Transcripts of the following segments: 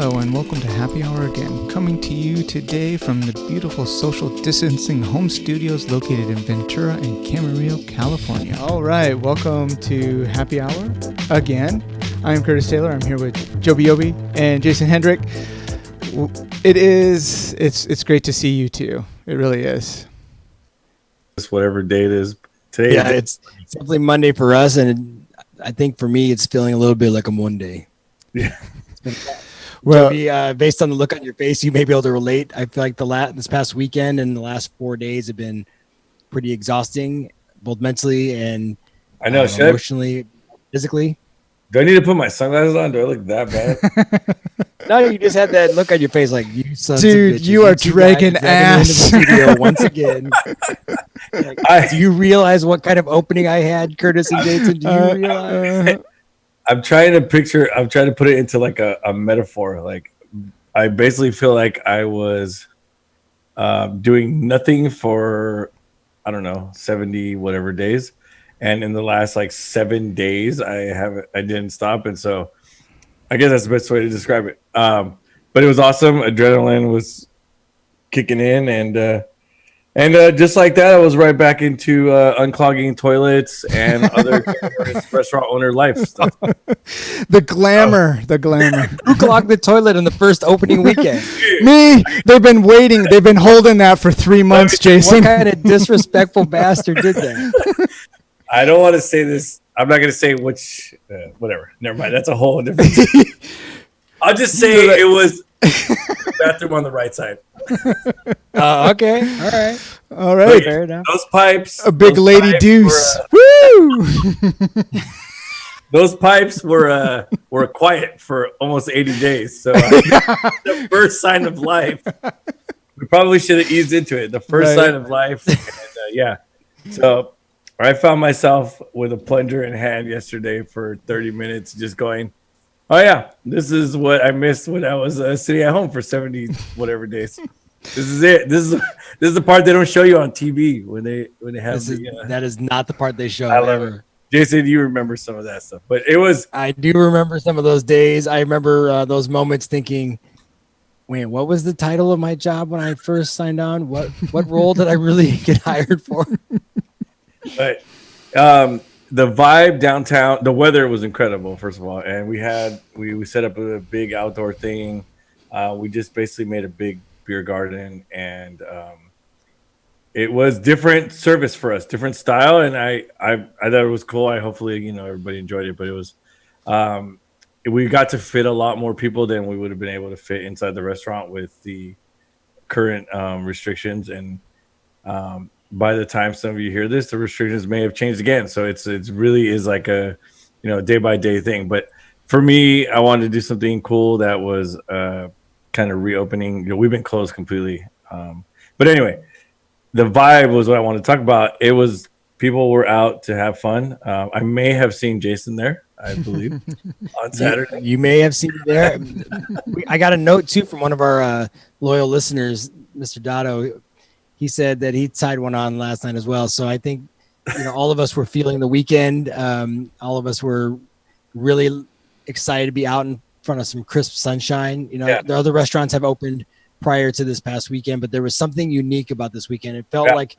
Hello and welcome to Happy Hour again, coming to you today from the beautiful social distancing home studios located in Ventura and Camarillo, California. All right, welcome to Happy Hour again. I'm Curtis Taylor. I'm here with Joby and Jason Hendrick. It's great to see you two. It really is. It's whatever day it is today. Yeah, it's definitely Monday for us, and I think for me, it's feeling a little bit like a Monday. Yeah. Well, Joby, based on the look on your face, you may be able to relate. I feel like this past weekend and the last 4 days have been pretty exhausting, both mentally and emotionally, physically. Do I need to put my sunglasses on? Do I look that bad? No, you just had that look on your face, like you sons dude, of bitches. you are dragging ass. Into the studio once again. Do you realize what kind of opening I had, Curtis and Jason? Do you realize? I'm trying to put it into like a metaphor. Like I basically feel like I was doing nothing for, 70 whatever days. And in the last like 7 days, I didn't stop. And so I guess that's the best way to describe it. But it was awesome. Adrenaline was kicking in, and just like that, I was right back into unclogging toilets and other restaurant owner life stuff. The glamour. Who clogged the toilet in the first opening weekend? Me. They've been waiting. They've been holding that for 3 months, Jason. What kind of disrespectful bastard did that? I don't want to say this. I'm not going to say which. Whatever. Never mind. That's a whole different thing. I'll just say it was the bathroom on the right side. Okay. All right. Fair enough. Those pipes. A big lady deuce. Woo! Those pipes were quiet for almost 80 days. So the first sign of life. We probably should have eased into it. The first sign of life. And, So I found myself with a plunger in hand yesterday for 30 minutes, just going, oh yeah, this is what I missed when I was sitting at home for 70 whatever days. This is it. This is the part they don't show you on TV when they have. That is not the part they show ever. Jason, you remember some of that stuff, but it was. I do remember some of those days. I remember those moments thinking, wait, what was the title of my job when I first signed on? What role did I really get hired for? But the vibe downtown, the weather was incredible, first of all, and we set up a big outdoor thing. We just basically made a big beer garden, and it was different service for us, different style, and I thought it was cool. Hopefully everybody enjoyed it, but it was we got to fit a lot more people than we would have been able to fit inside the restaurant with the current restrictions. And by the time some of you hear this, the restrictions may have changed again. So it's really is like a day by day thing. But for me, I wanted to do something cool that was kind of reopening. We've been closed completely. But anyway, the vibe was what I wanted to talk about. It was people were out to have fun. I may have seen Jason there, I believe, on Saturday. You may have seen me there. I got a note too from one of our loyal listeners, Mr. Dotto. He said that he tied one on last night as well. So I think, all of us were feeling the weekend. All of us were really excited to be out in front of some crisp sunshine. The other restaurants have opened prior to this past weekend, but there was something unique about this weekend. It felt like,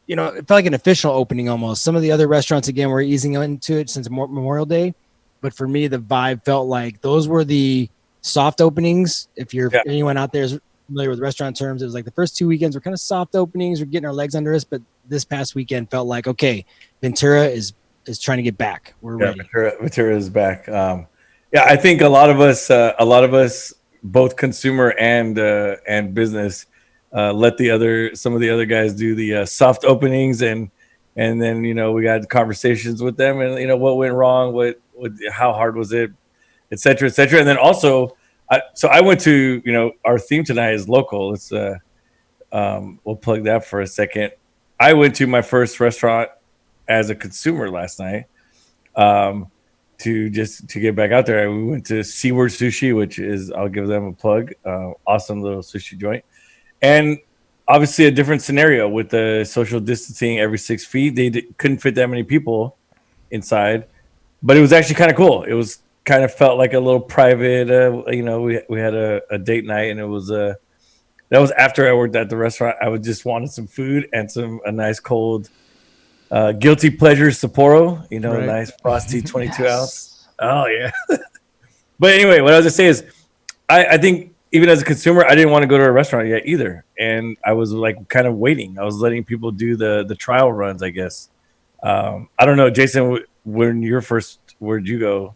it felt like an official opening almost. Some of the other restaurants, again, were easing into it since Memorial Day. But for me, the vibe felt like those were the soft openings. If anyone out there is familiar with restaurant terms, it was like the first 2 weekends were kind of soft openings. We're getting our legs under us, but this past weekend felt like, okay, Ventura is trying to get back. We're ready. Ventura is back. I think a lot of us, both consumer and business, let some of the other guys do the soft openings, and then we got conversations with them, and what went wrong, how hard was it, et cetera, and then also. So I went to, our theme tonight is local. Let's we'll plug that for a second. I went to my first restaurant as a consumer last night to get back out there. We went to Seaward Sushi, which is, I'll give them a plug, awesome little sushi joint. And obviously a different scenario with the social distancing every 6 feet. They couldn't fit that many people inside, but it was actually kind of cool. It was kind of felt like a little private. We had a date night, and it was that was after I worked at the restaurant. I was just wanted some food and a nice cold guilty pleasure Sapporo. Right. Nice frosty 22 ounce. Yes. Oh yeah. But anyway, what I was gonna say is, I think even as a consumer, I didn't want to go to a restaurant yet either, and I was like kind of waiting. I was letting people do the trial runs, I guess. I don't know, Jason, where'd you go?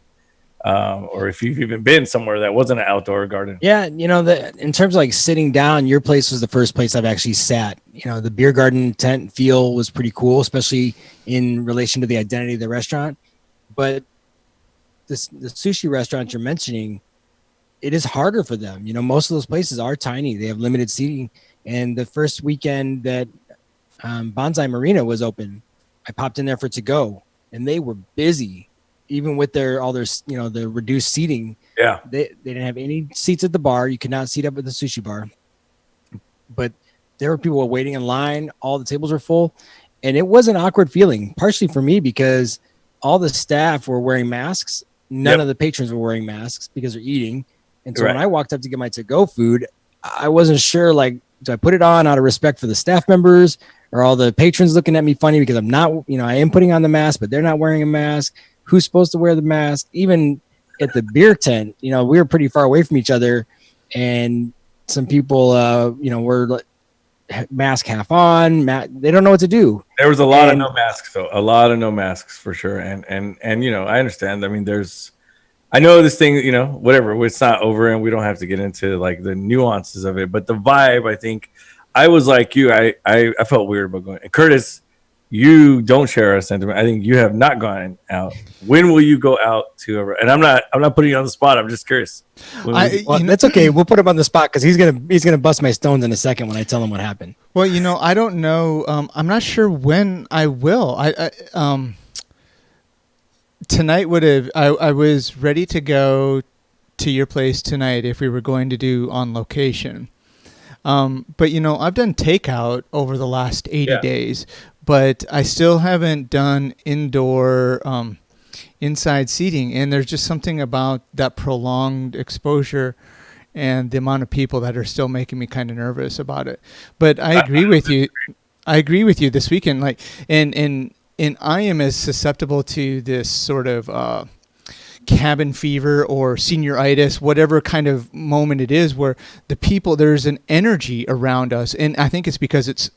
Or if you've even been somewhere that wasn't an outdoor garden. Yeah, in terms of like sitting down, your place was the first place I've actually sat. The beer garden tent feel was pretty cool, especially in relation to the identity of the restaurant. But the sushi restaurant you're mentioning, it is harder for them. Most of those places are tiny. They have limited seating. And the first weekend that Bonsai Marina was open, I popped in there for to go, and they were busy. Even with the reduced seating, Yeah, they didn't have any seats at the bar. You could not seat up at the sushi bar, but there were people waiting in line. All the tables were full, and it was an awkward feeling, partially for me because all the staff were wearing masks. None of the patrons were wearing masks because they're eating. And so when I walked up to get my to-go food, I wasn't sure, like, do I put it on out of respect for the staff members, or all the patrons looking at me funny because I'm not, I am putting on the mask, but they're not wearing a mask. Who's supposed to wear the mask? Even at the beer tent, we were pretty far away from each other, and some people, were mask half on. They don't know what to do. there was a lot of no masks, though. A lot of no masks for sure. And I understand. I mean, I know this thing, whatever. It's not over, and we don't have to get into like the nuances of it. But the vibe, I think, I was like you. I felt weird about going. And Curtis, you don't share our sentiment. I think you have not gone out. When will you go out to? And I'm not putting you on the spot. I'm just curious. That's okay. We'll put him on the spot because he's gonna bust my stones in a second when I tell him what happened. Well, I don't know. I'm not sure when I will. Tonight I was ready to go to your place tonight if we were going to do on location. But I've done takeout over the last 80 days, but I still haven't done indoor inside seating, and there's just something about that prolonged exposure and the amount of people that are still making me kind of nervous about it. But I agree with you. I agree with you this weekend. Like, and I am as susceptible to this sort of cabin fever or senioritis, whatever kind of moment it is, where there's an energy around us, and I think it's because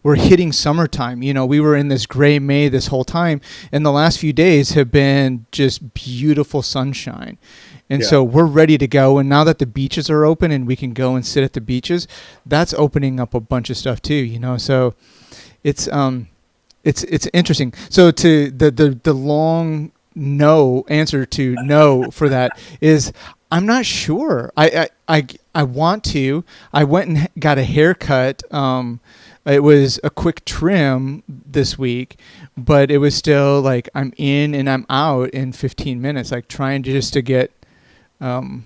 we're hitting summertime. We were in this gray May this whole time, and the last few days have been just beautiful sunshine. And so we're ready to go. And now that the beaches are open and we can go and sit at the beaches, that's opening up a bunch of stuff too, So it's interesting. So to the long answer to no for that is I'm not sure. I want to. I went and got a haircut. It was a quick trim this week, but it was still like I'm in and I'm out in 15 minutes, like trying to get trying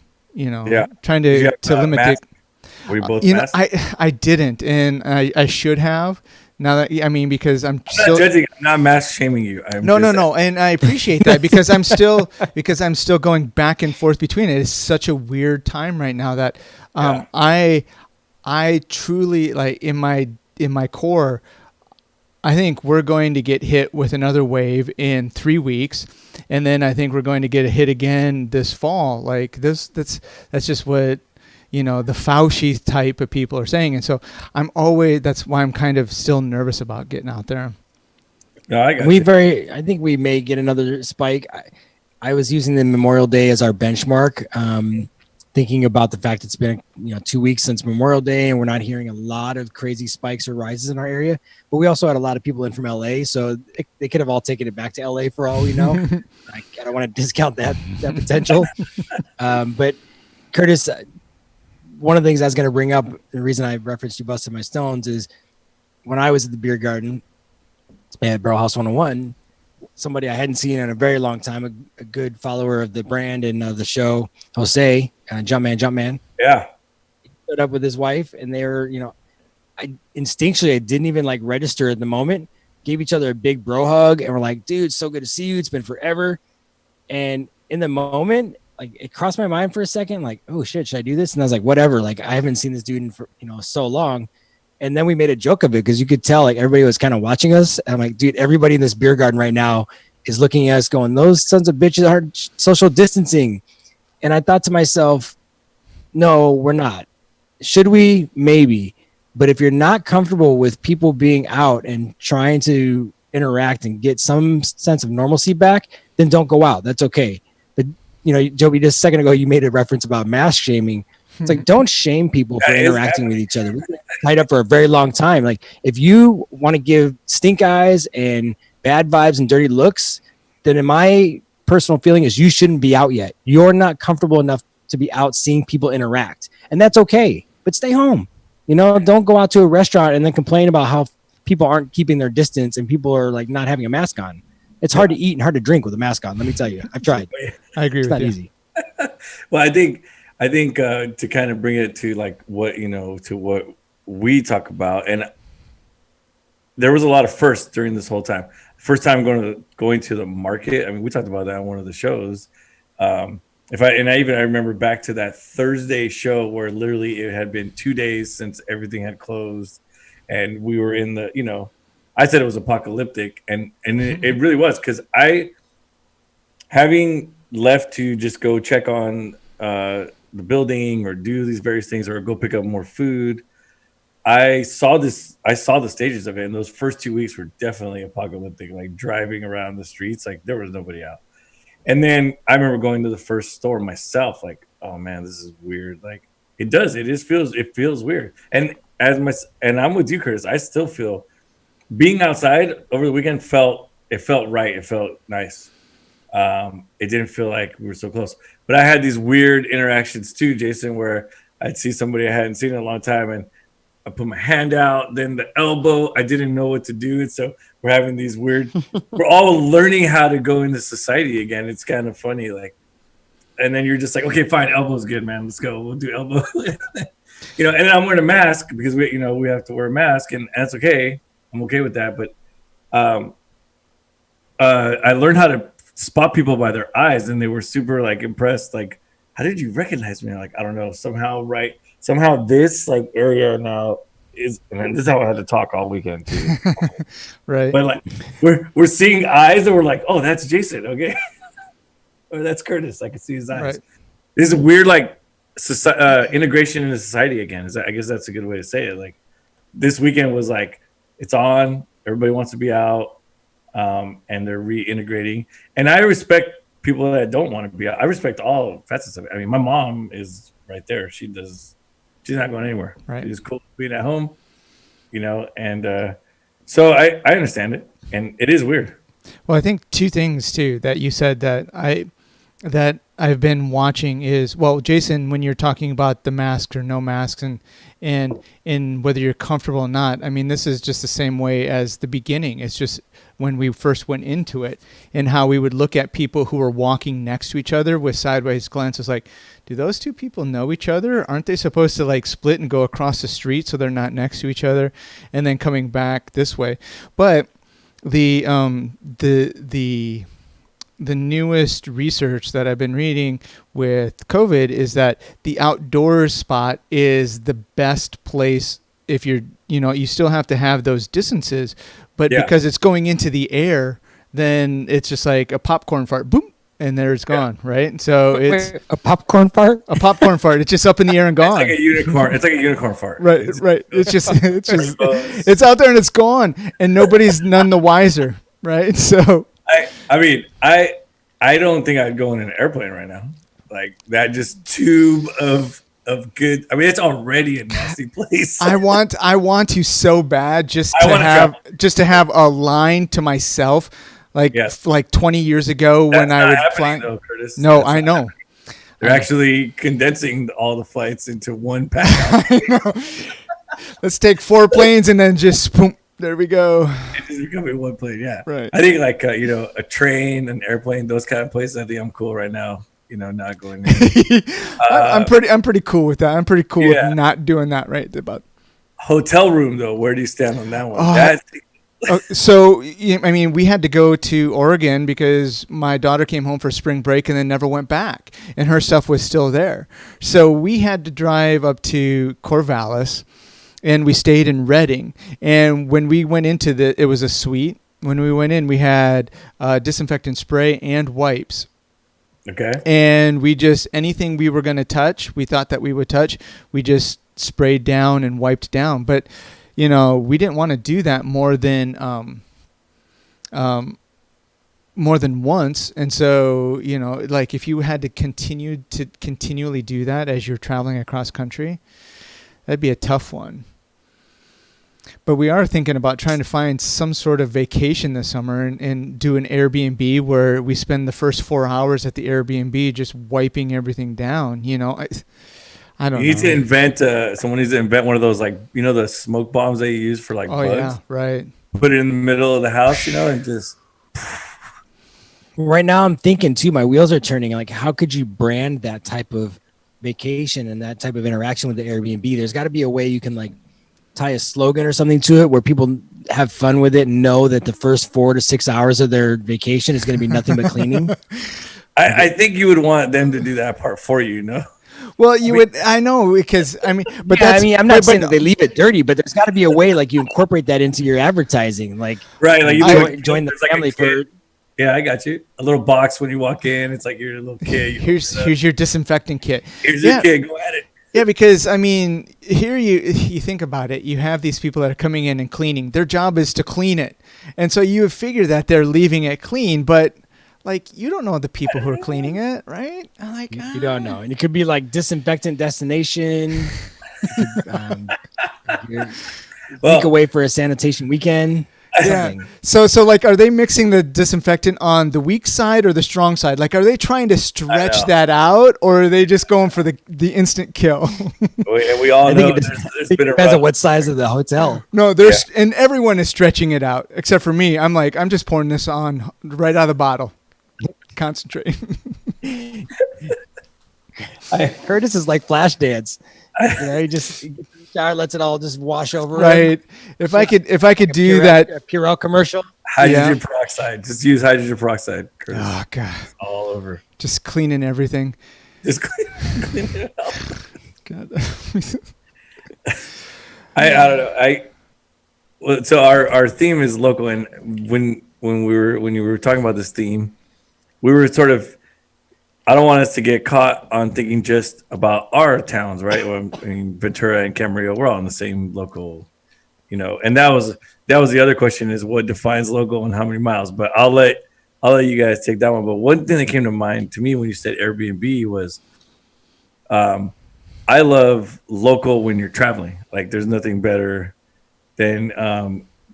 to limit it. We both I didn't, and I should have. Now that because I'm not judging, I'm not mask shaming you. No, and I appreciate that because I'm still going back and forth between it. It's such a weird time right now that I truly, like, in my core, I think we're going to get hit with another wave in 3 weeks, and then I think we're going to get a hit again this fall. Like that's just what the Fauci type of people are saying. And so that's why I'm kind of still nervous about getting out there. No, I got I think we may get another spike. I was using the Memorial Day as our benchmark, thinking about the fact it's been 2 weeks since Memorial Day, and we're not hearing a lot of crazy spikes or rises in our area. But we also had a lot of people in from LA, so they could have all taken it back to LA for all we know. I don't want to discount that potential. But Curtis, one of the things I was going to bring up, the reason I referenced you busting my stones, is when I was at the beer garden at Bro House 101, somebody I hadn't seen in a very long time, a good follower of the brand and the show, Jose, Jumpman. Yeah. He showed up with his wife, and they were, I instinctually, I didn't even like register at the moment, gave each other a big bro hug, and we're like, dude, so good to see you. It's been forever. And in the moment, like it crossed my mind for a second, like, oh shit, should I do this? And I was like, whatever. Like I haven't seen this dude in for so long. And then we made a joke of it because you could tell like everybody was kind of watching us. And I'm like, dude, everybody in this beer garden right now is looking at us going, those sons of bitches are social distancing. And I thought to myself, no, we're not. Should we? Maybe. But if you're not comfortable with people being out and trying to interact and get some sense of normalcy back, then don't go out. That's okay. But, Joby, just a second ago, you made a reference about mask shaming. It's like, don't shame people for interacting with each other. We've been tied up for a very long time. Like, if you want to give stink eyes and bad vibes and dirty looks, then in my personal feeling is you shouldn't be out yet. You're not comfortable enough to be out seeing people interact. And that's okay. But stay home. Don't go out to a restaurant and then complain about how people aren't keeping their distance and people are like not having a mask on. It's hard to eat and hard to drink with a mask on. Let me tell you, I've tried. I agree with you. It's not easy. Well, I think to kind of bring it to like what, to what we talk about, and there was a lot of firsts during this whole time. First time going to the market. I mean, we talked about that on one of the shows. I remember back to that Thursday show where literally it had been 2 days since everything had closed, and we were in the, I said it was apocalyptic, and it really was, because having left to just go check on the building or do these various things or go pick up more food, I saw the stages of it, and those first 2 weeks were definitely apocalyptic, like driving around the streets, like there was nobody out. And then I remember going to the first store myself, like, oh man, this is weird. Like it feels weird. And I'm with you, Curtis. I still feel being outside over the weekend felt right. It felt nice. It didn't feel like we were so close, but I had these weird interactions too, Jason, where I'd see somebody I hadn't seen in a long time, and I put my hand out, then the elbow, I didn't know what to do. And so we're having these weird, we're all learning how to go into society again. It's kind of funny. Like, and then you're just like, okay, fine. Elbow's good, man. Let's go. We'll do elbow. And then I'm wearing a mask because we have to wear a mask, and that's okay. I'm okay with that. But I learned how to spot people by their eyes, and they were super like impressed. Like, how did you recognize me? Like, I don't know. Somehow this like area now is, and this is how I had to talk all weekend too. Right. But like we're seeing eyes, and we're like, oh, that's Jason, okay. Or that's Curtis. I can see his eyes. Right. This is a weird like integration into society again. I guess that's a good way to say it. Like this weekend was like, it's on, everybody wants to be out, and they're reintegrating. And I respect people that don't want to be out. I respect all facets of it. I mean, my mom is right there. She's not going anywhere. Right. She's cool being at home, and so I understand it, and it is weird. Well, I think two things too that you said that I've been watching is, well, Jason, when you're talking about the masks or no masks and whether you're comfortable or not, I mean, this is just the same way as the beginning. It's just when we first went into it and how we would look at people who were walking next to each other with sideways glances like, do those two people know each other? Aren't they supposed to like split and go across the street so they're not next to each other and then coming back this way? But the newest research that I've been reading with COVID is that the outdoors spot is the best place if you're, you still have to have those distances, but because it's going into the air, then it's just like a popcorn fart, boom, and there it's gone, right? So it's a popcorn fart. A popcorn fart. It's just up in the air and gone. It's like a unicorn. It's like a unicorn fart. Right. It's just it's out there and it's gone, and nobody's none the wiser, right? So I mean, I don't think I'd go in an airplane right now. Like that just tube of good. I mean, it's already a nasty place. I want to so bad just to have a line to myself, like 20 years ago when I would fly. Though, Curtis. No, I know. They're actually condensing all the flights into one pack. I know. Let's take 4 planes and then just boom. There we go. It's becoming one plane, yeah. Right. I think like a train, an airplane, those kind of places. I think I'm cool right now. Not going there. I'm pretty cool with that. I'm pretty cool with not doing that. Right. About hotel room though. Where do you stand on that one? So, I mean, we had to go to Oregon because my daughter came home for spring break and then never went back, and her stuff was still there. So we had to drive up to Corvallis, and we stayed in Redding. And when we went into it was a suite. When we went in, we had disinfectant spray and wipes. Okay. And we just, anything we were going to touch, we thought that we would touch, we just sprayed down and wiped down. But, we didn't want to do that more than once. And so, like if you had to continually do that as you're traveling across country, that'd be a tough one. But we are thinking about trying to find some sort of vacation this summer and do an Airbnb where we spend the first 4 hours at the Airbnb just wiping everything down. I don't know. You need to invent, someone needs to invent one of those, like, the smoke bombs they use for like bugs. Yeah, right. Put it in the middle of the house, and just. Right now I'm thinking too, my wheels are turning. Like, how could you brand that type of vacation and that type of interaction with the Airbnb? There's got to be a way you can like tie a slogan or something to it where people have fun with it and know that the first 4 to 6 hours of their vacation is going to be nothing but cleaning. I think you would want them to do that part for you, Well, I know, because I'm not saying that they leave it dirty, but there's got to be a way like you incorporate that into your advertising, like right, like you join the family for. Yeah, I got you. A little box when you walk in, it's like you're a little kid. Here's your disinfectant kit. Here's your kid. Go at it. Yeah, because I mean, here you think about it. You have these people that are coming in and cleaning. Their job is to clean it, and so you figure that they're leaving it clean, but like you don't know the people who are cleaning it, right? Like you don't know, and it could be like disinfectant destination. Week away for a sanitation weekend. Yeah. So like, are they mixing the disinfectant on the weak side or the strong side? Like, are they trying to stretch that out, or are they just going for the instant kill? We all know it depends on what size of the hotel. No, and everyone is stretching it out except for me. I'm like, I'm just pouring this on right out of the bottle. Concentrate. Curtis is like Flashdance. He just shower, lets it all just wash over. Right. If I could do that, a Purell commercial. Hydrogen peroxide. Just use hydrogen peroxide. Curtis. Oh God. All over. Just cleaning everything. Just clean it up. God. I don't know. So our theme is local, and when you were talking about this theme, we were sort of. I don't want us to get caught on thinking just about our towns, right? I mean, Ventura and Camarillo, we're all in the same local, And that was the other question: is what defines local and how many miles? But I'll let you guys take that one. But one thing that came to mind to me when you said Airbnb was, I love local when you're traveling. Like, there's nothing better than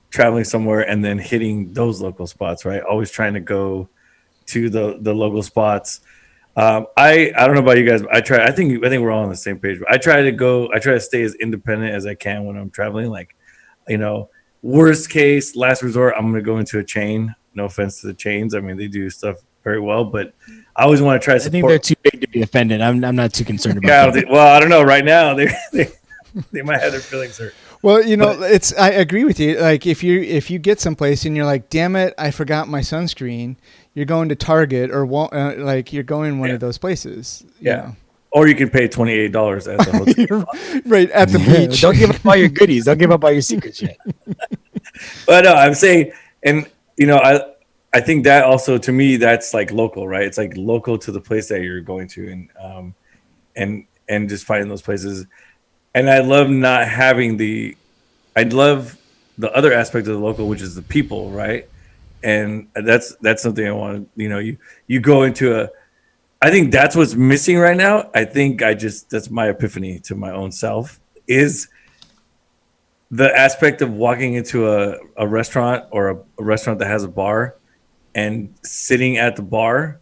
traveling somewhere and then hitting those local spots, right? Always trying to go to the local spots. I don't know about you guys, but I think we're all on the same page. But I try to stay as independent as I can when I'm traveling. Like, worst case, last resort, I'm going to go into a chain. No offense to the chains. I mean, they do stuff very well, but I always want to try to support. I think they're too big to be offended. I'm not too concerned about that. Well, I don't know. Right now, they might have their feelings hurt. Well, I agree with you. Like, if you get someplace and you're like, damn it, I forgot my sunscreen, you're going to Target or like you're going one of those places. Yeah. Or you can pay $28 at the hotel. Right, at the beach. Don't give up all your goodies. Don't give up all your secrets yet. But no, I'm saying, and I think that also, to me, that's like local, right? It's like local to the place that you're going to, and just finding those places. And I love not having I love the other aspect of the local, which is the people, right? And that's something I want to, you go into I think that's what's missing right now. I think that's my epiphany to my own self, is the aspect of walking into a restaurant or a restaurant that has a bar and sitting at the bar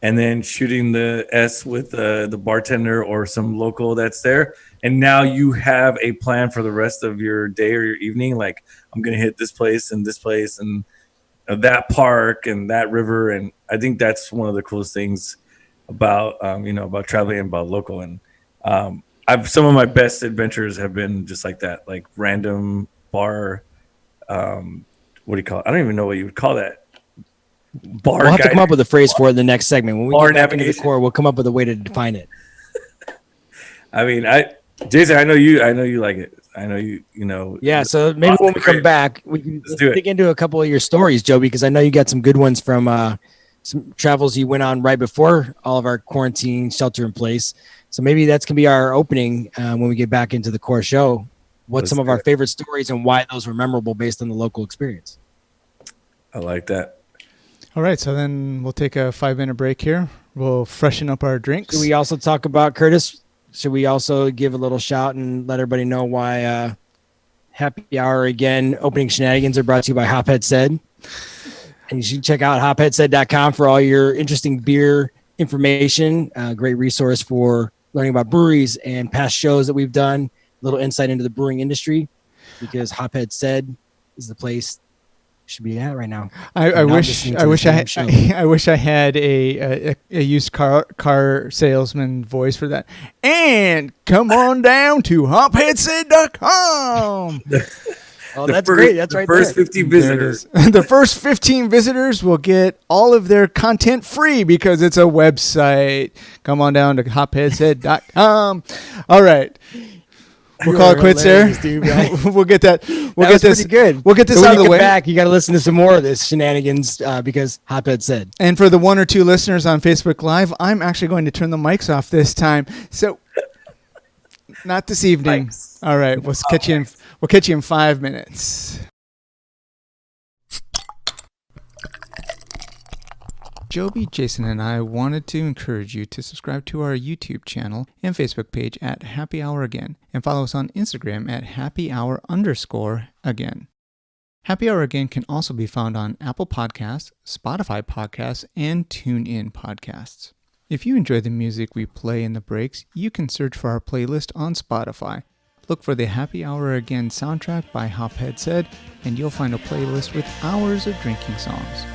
and then shooting the S with the bartender or some local that's there. And now you have a plan for the rest of your day or your evening. Like, I'm going to hit this place and that park and that river. And I think that's one of the coolest things about, about traveling and about local. And some of my best adventures have been just like that, like random bar what do you call it? I don't even know what you would call that. Bar We'll have to guide. come up with a phrase for it in the next segment. When we Bar get back into the navigation. core, we'll come up with a way to define it. I mean, Jason, I know you like it. I know you know. Yeah, so maybe when we come back, we can do it. dig into a couple of your stories, Joby, because I know you got some good ones from some travels you went on right before all of our quarantine shelter in place. So maybe that's going to be our opening when we get back into the core show. What's some of our favorite stories and why those were memorable based on the local experience? I like that. All right, so then we'll take a 5-minute break here. We'll freshen up our drinks. Should we also talk about, Curtis? Should we also give a little shout and let everybody know why Happy Hour again opening shenanigans are brought to you by Hophead Said? And you should check out hopheadsaid.com for all your interesting beer information. Great resource for learning about breweries and past shows that we've done. A little insight into the brewing industry, because Hophead Said is the place you should be at right now. I wish I had a used car salesman voice for that. And come on down to hopheadsaid.com. Oh, that's great. That's right. First 15 visitors. The first 15 visitors will get all of their content free because it's a website. Come on down to hopheadsaid.com. All right. We'll call it quits there. We'll get that. We'll get this. Good. We'll get this out of the way. Back, you got to listen to some more of this shenanigans because Hophead Said. And for the 1 or 2 listeners on Facebook Live, I'm actually going to turn the mics off this time. So, not this evening. Mics. All right. We'll catch you in 5 minutes. Joby, Jason, and I wanted to encourage you to subscribe to our YouTube channel and Facebook page at Happy Hour Again, and follow us on Instagram at happyhour_again. Happy Hour Again can also be found on Apple Podcasts, Spotify Podcasts, and TuneIn Podcasts. If you enjoy the music we play in the breaks, you can search for our playlist on Spotify. Look for the Happy Hour Again soundtrack by Hophead Said, and you'll find a playlist with hours of drinking songs.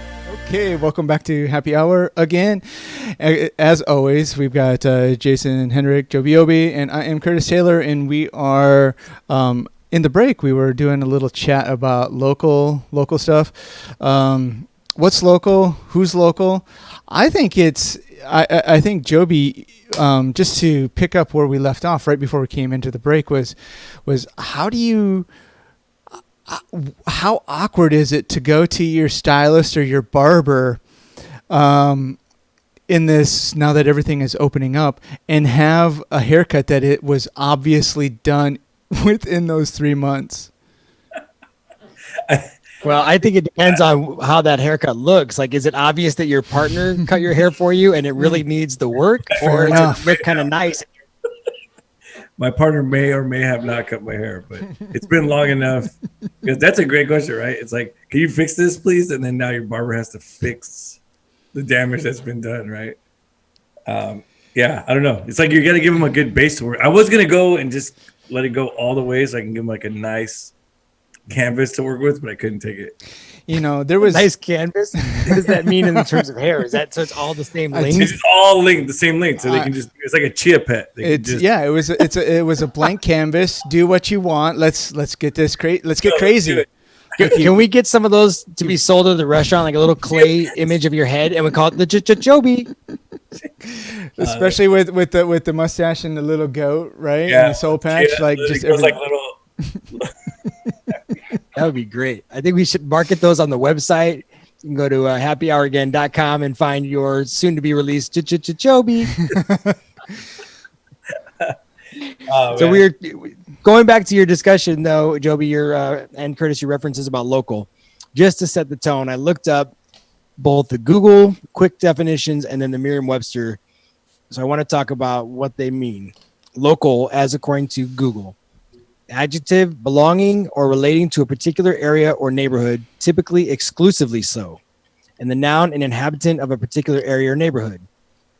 Okay, welcome back to Happy Hour again. As always, we've got Jason Henrik, Joby, and I am Curtis Taylor, and we are in the break. We were doing a little chat about local stuff. What's local? Who's local? I think I think Joby, just to pick up where we left off right before we came into the break, was how awkward is it to go to your stylist or your barber in this, now that everything is opening up, and have a haircut that it was obviously done within those 3 months? Well, I think it depends on how that haircut looks. Like, is it obvious that your partner cut your hair for you and it really needs the work? Or does it look kind of nice? My partner may or may have not cut my hair, but it's been long enough. Because that's a great question, right? It's like, can you fix this, please? And then now your barber has to fix the damage that's been done, right? Yeah, I don't know. It's like you got to give him a good base to work. I was going to go and just let it go all the way so I can give him like a nice canvas to work with, but I couldn't take it. You know, there was nice canvas. What does that mean in terms of hair? Is that so it's all the same length? It's all linked, the same length, so they can just. It's like a chia pet. It was a blank canvas. Do what you want. Let's get this let's get crazy. Can we get some of those to be sold at the restaurant, like a little clay image of your head, and we call it the Joby? Especially with the mustache and the little goat, right? Yeah, and the soul patch, like just like little. That would be great. I think we should market those on the website. You can go to happyhouragain.com and find your soon-to-be released Joby. So we're going back to your discussion, though, Joby, and Curtis, your references about local. Just to set the tone, I looked up both the Google quick definitions and then the Merriam-Webster. So I want to talk about what they mean. Local, as according to Google. Adjective belonging or relating to a particular area or neighborhood, typically exclusively so. And the noun, an inhabitant of a particular area or neighborhood.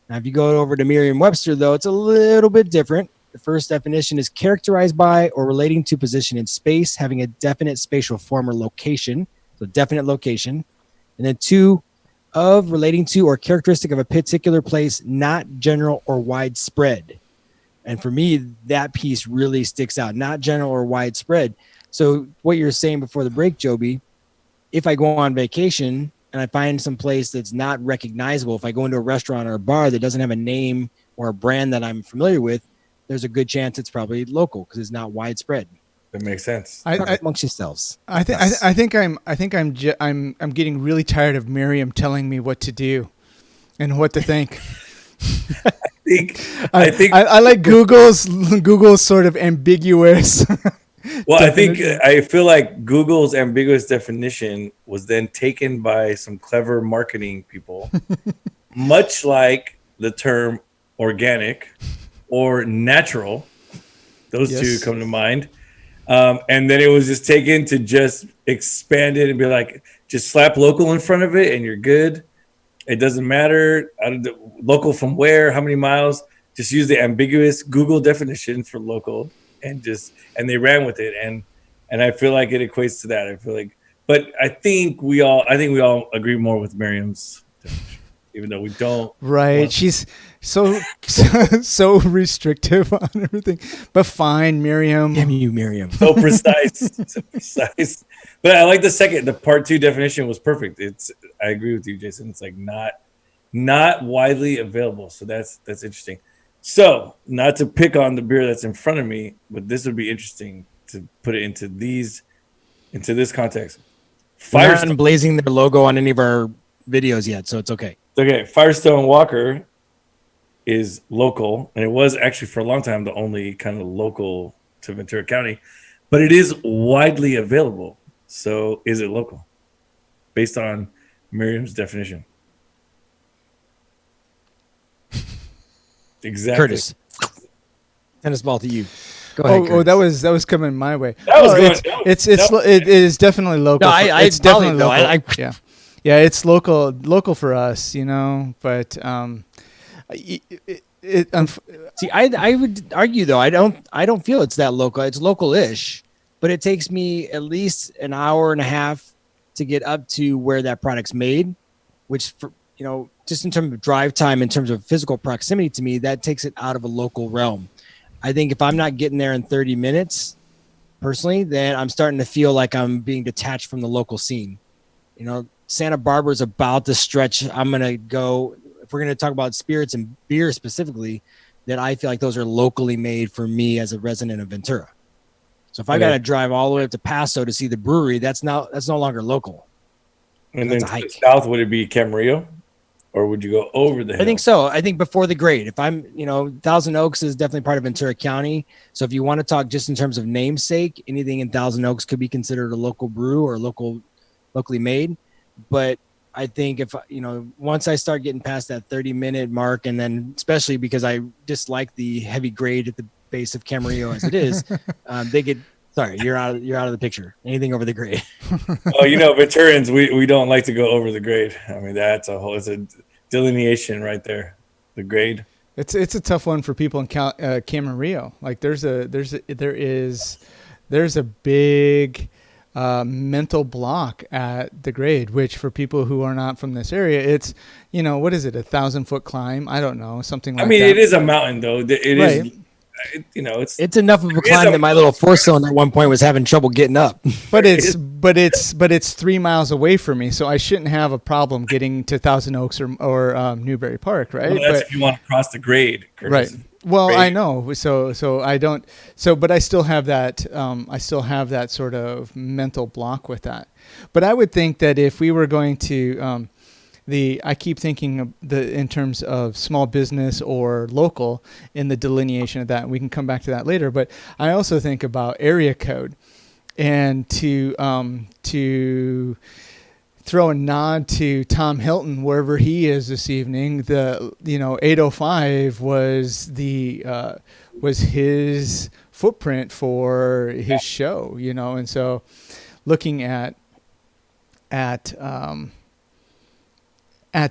Now, if you go over to Merriam-Webster, though, it's a little bit different. The first definition is characterized by or relating to position in space, having a definite spatial form or location, so definite location. And then 2, of relating to or characteristic of a particular place, not general or widespread. And for me, that piece really sticks out, not general or widespread. So what you're saying before the break, Joby, if I go on vacation and I find some place that's not recognizable, if I go into a restaurant or a bar that doesn't have a name or a brand that I'm familiar with, there's a good chance it's probably local because it's not widespread. That makes sense. Talk amongst yourselves. I think I'm getting really tired of Merriam telling me what to do and what to think. I think I like Google's sort of ambiguous. Well, I feel like Google's ambiguous definition was then taken by some clever marketing people, much like the term organic or natural. Those two come to mind. And then it was just taken to just expand it and be like, just slap local in front of it and you're good. It doesn't matter. Local from where, how many miles. Just use the ambiguous Google definition for local. And they ran with it, and I feel like it equates to that. I feel like, but I think we all agree more with Merriam's definition, even though we don't. Right? She's so restrictive on everything, but fine, Merriam. Damn you, Merriam. So precise, so precise. But I like the part 2 definition was perfect. I agree with you, Jason. It's like not widely available, so that's interesting. So, not to pick on the beer that's in front of me, but this would be interesting to put it into this context. We're not blazing their logo on any of our videos yet, so it's okay. Okay, Firestone Walker is local, and it was actually for a long time the only kind of local to Ventura County, but it is widely available. So, is it local? Based on Merriam's definition. Exactly. Curtis, tennis ball to you. Go ahead. Oh, that was coming my way. It is definitely local. No, it's definitely local. Yeah, it's local for us, But see, I would argue though. I don't feel it's that local. It's local-ish, but it takes me at least an hour and a half to get up to where that product's made, which just in terms of drive time, in terms of physical proximity to me, that takes it out of a local realm. I think if I'm not getting there in 30 minutes, personally, then I'm starting to feel like I'm being detached from the local scene. Santa Barbara is about the stretch. I'm going to go, if we're going to talk about spirits and beer specifically, that I feel like those are locally made for me as a resident of Ventura. So if I got to drive all the way up to Paso to see the brewery, that's no longer local. And then to the south, would it be Camarillo? Or would you go over the hill? I think so. I think before the grade. If I'm, Thousand Oaks is definitely part of Ventura County. So if you want to talk just in terms of namesake, anything in Thousand Oaks could be considered a local brew or locally made. But I think if, once I start getting past that 30-minute mark, and then especially because I dislike the heavy grade at the base of Camarillo as it is, they get. Sorry, you're out of the picture. Anything over the grade. Oh, Venturans, we don't like to go over the grade. I mean, it's a delineation right there. The grade. It's a tough one for people in Camarillo. Like there is a big mental block at the grade, which for people who are not from this area, it's what is it, 1,000-foot climb? I don't know, something like that. I mean, it is a mountain though. It is. It's enough of a climb that my little 4-cylinder at one point was having trouble getting up. But it's 3 miles away from me, so I shouldn't have a problem getting to Thousand Oaks or Newberry Park, right? Well, that's if you want to cross the grade, Curtis. Right. Well, grade. I know. So I don't. So, but I still have that. I still have that sort of mental block with that. But I would think that if we were going to I keep thinking of in terms of small business or local in the delineation of that. We can come back to that later, but I also think about area code, and to throw a nod to Tom Hilton wherever he is this evening. The 805 was his footprint for his show, and so looking at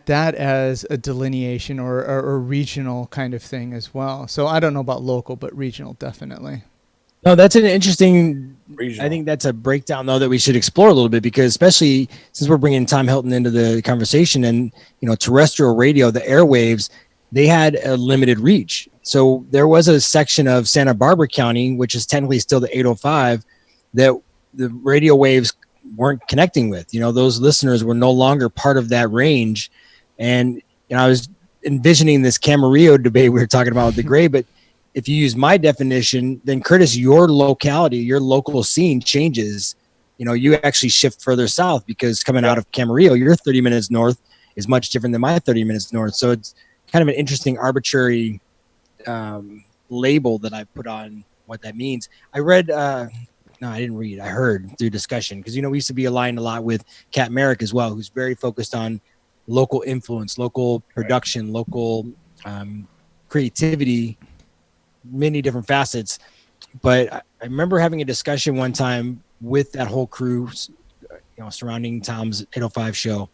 that as a delineation or a regional kind of thing as well. So I don't know about local, but regional definitely. No, that's an interesting. Regional. I think that's a breakdown though that we should explore a little bit, because especially since we're bringing Tom Hilton into the conversation, and terrestrial radio, the airwaves, they had a limited reach. So there was a section of Santa Barbara County, which is technically still the 805, that the radio waves weren't connecting with. Those listeners were no longer part of that range. And I was envisioning this Camarillo debate we were talking about with the gray, but if you use my definition, then Curtis, your locality, your local scene changes. You actually shift further south, because coming out of Camarillo, your 30 minutes north is much different than my 30 minutes north. So it's kind of an interesting arbitrary label that I put on what that means. I read, no, I didn't read. I heard through discussion, because, we used to be aligned a lot with Kat Merrick as well, who's very focused on local influence, local production, local creativity, many different facets. But I remember having a discussion one time with that whole crew, surrounding Tom's 805 show.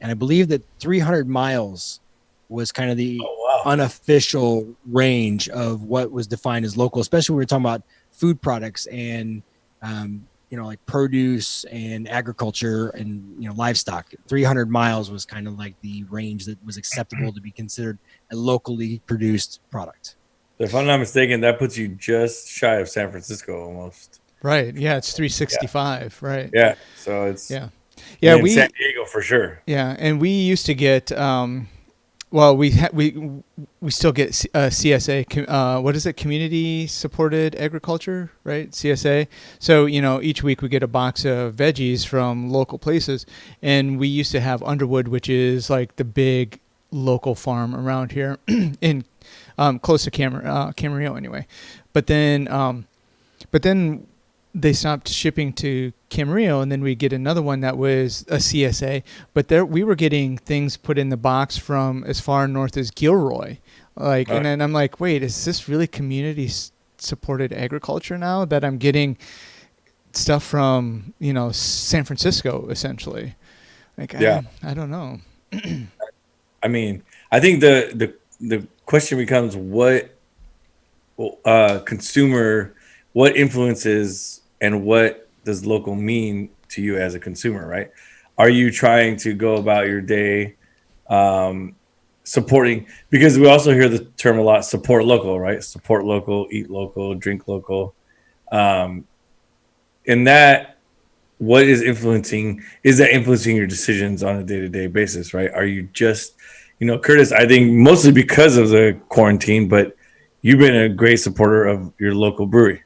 And I believe that 300 miles was kind of the unofficial range of what was defined as local, especially when we were talking about food products and, like produce and agriculture and, livestock. 300 miles was kind of like the range that was acceptable to be considered a locally produced product. If I'm not mistaken, that puts you just shy of San Francisco almost. Right. Yeah, it's 365. Yeah. Right. Yeah. So it's yeah. We San Diego for sure. Yeah, and we used to get we still get CSA. What is it? Community supported agriculture, right? CSA. So each week we get a box of veggies from local places, and we used to have Underwood, which is like the big local farm around here in close to Camarillo anyway. But then they stopped shipping to Camarillo, and then we get another one that was a CSA. But there we were getting things put in the box from as far north as Gilroy. And then I'm like, wait, is this really community supported agriculture now that I'm getting stuff from, San Francisco essentially? I don't know. I mean, I think the question becomes what consumer, what influences and what does local mean to you as a consumer, right? Are you trying to go about your day supporting, because we also hear the term a lot, support local, right? Support local, eat local, drink local. And that, what is that influencing your decisions on a day-to-day basis, right? Are you just, Curtis, I think mostly because of the quarantine, but you've been a great supporter of your local brewery.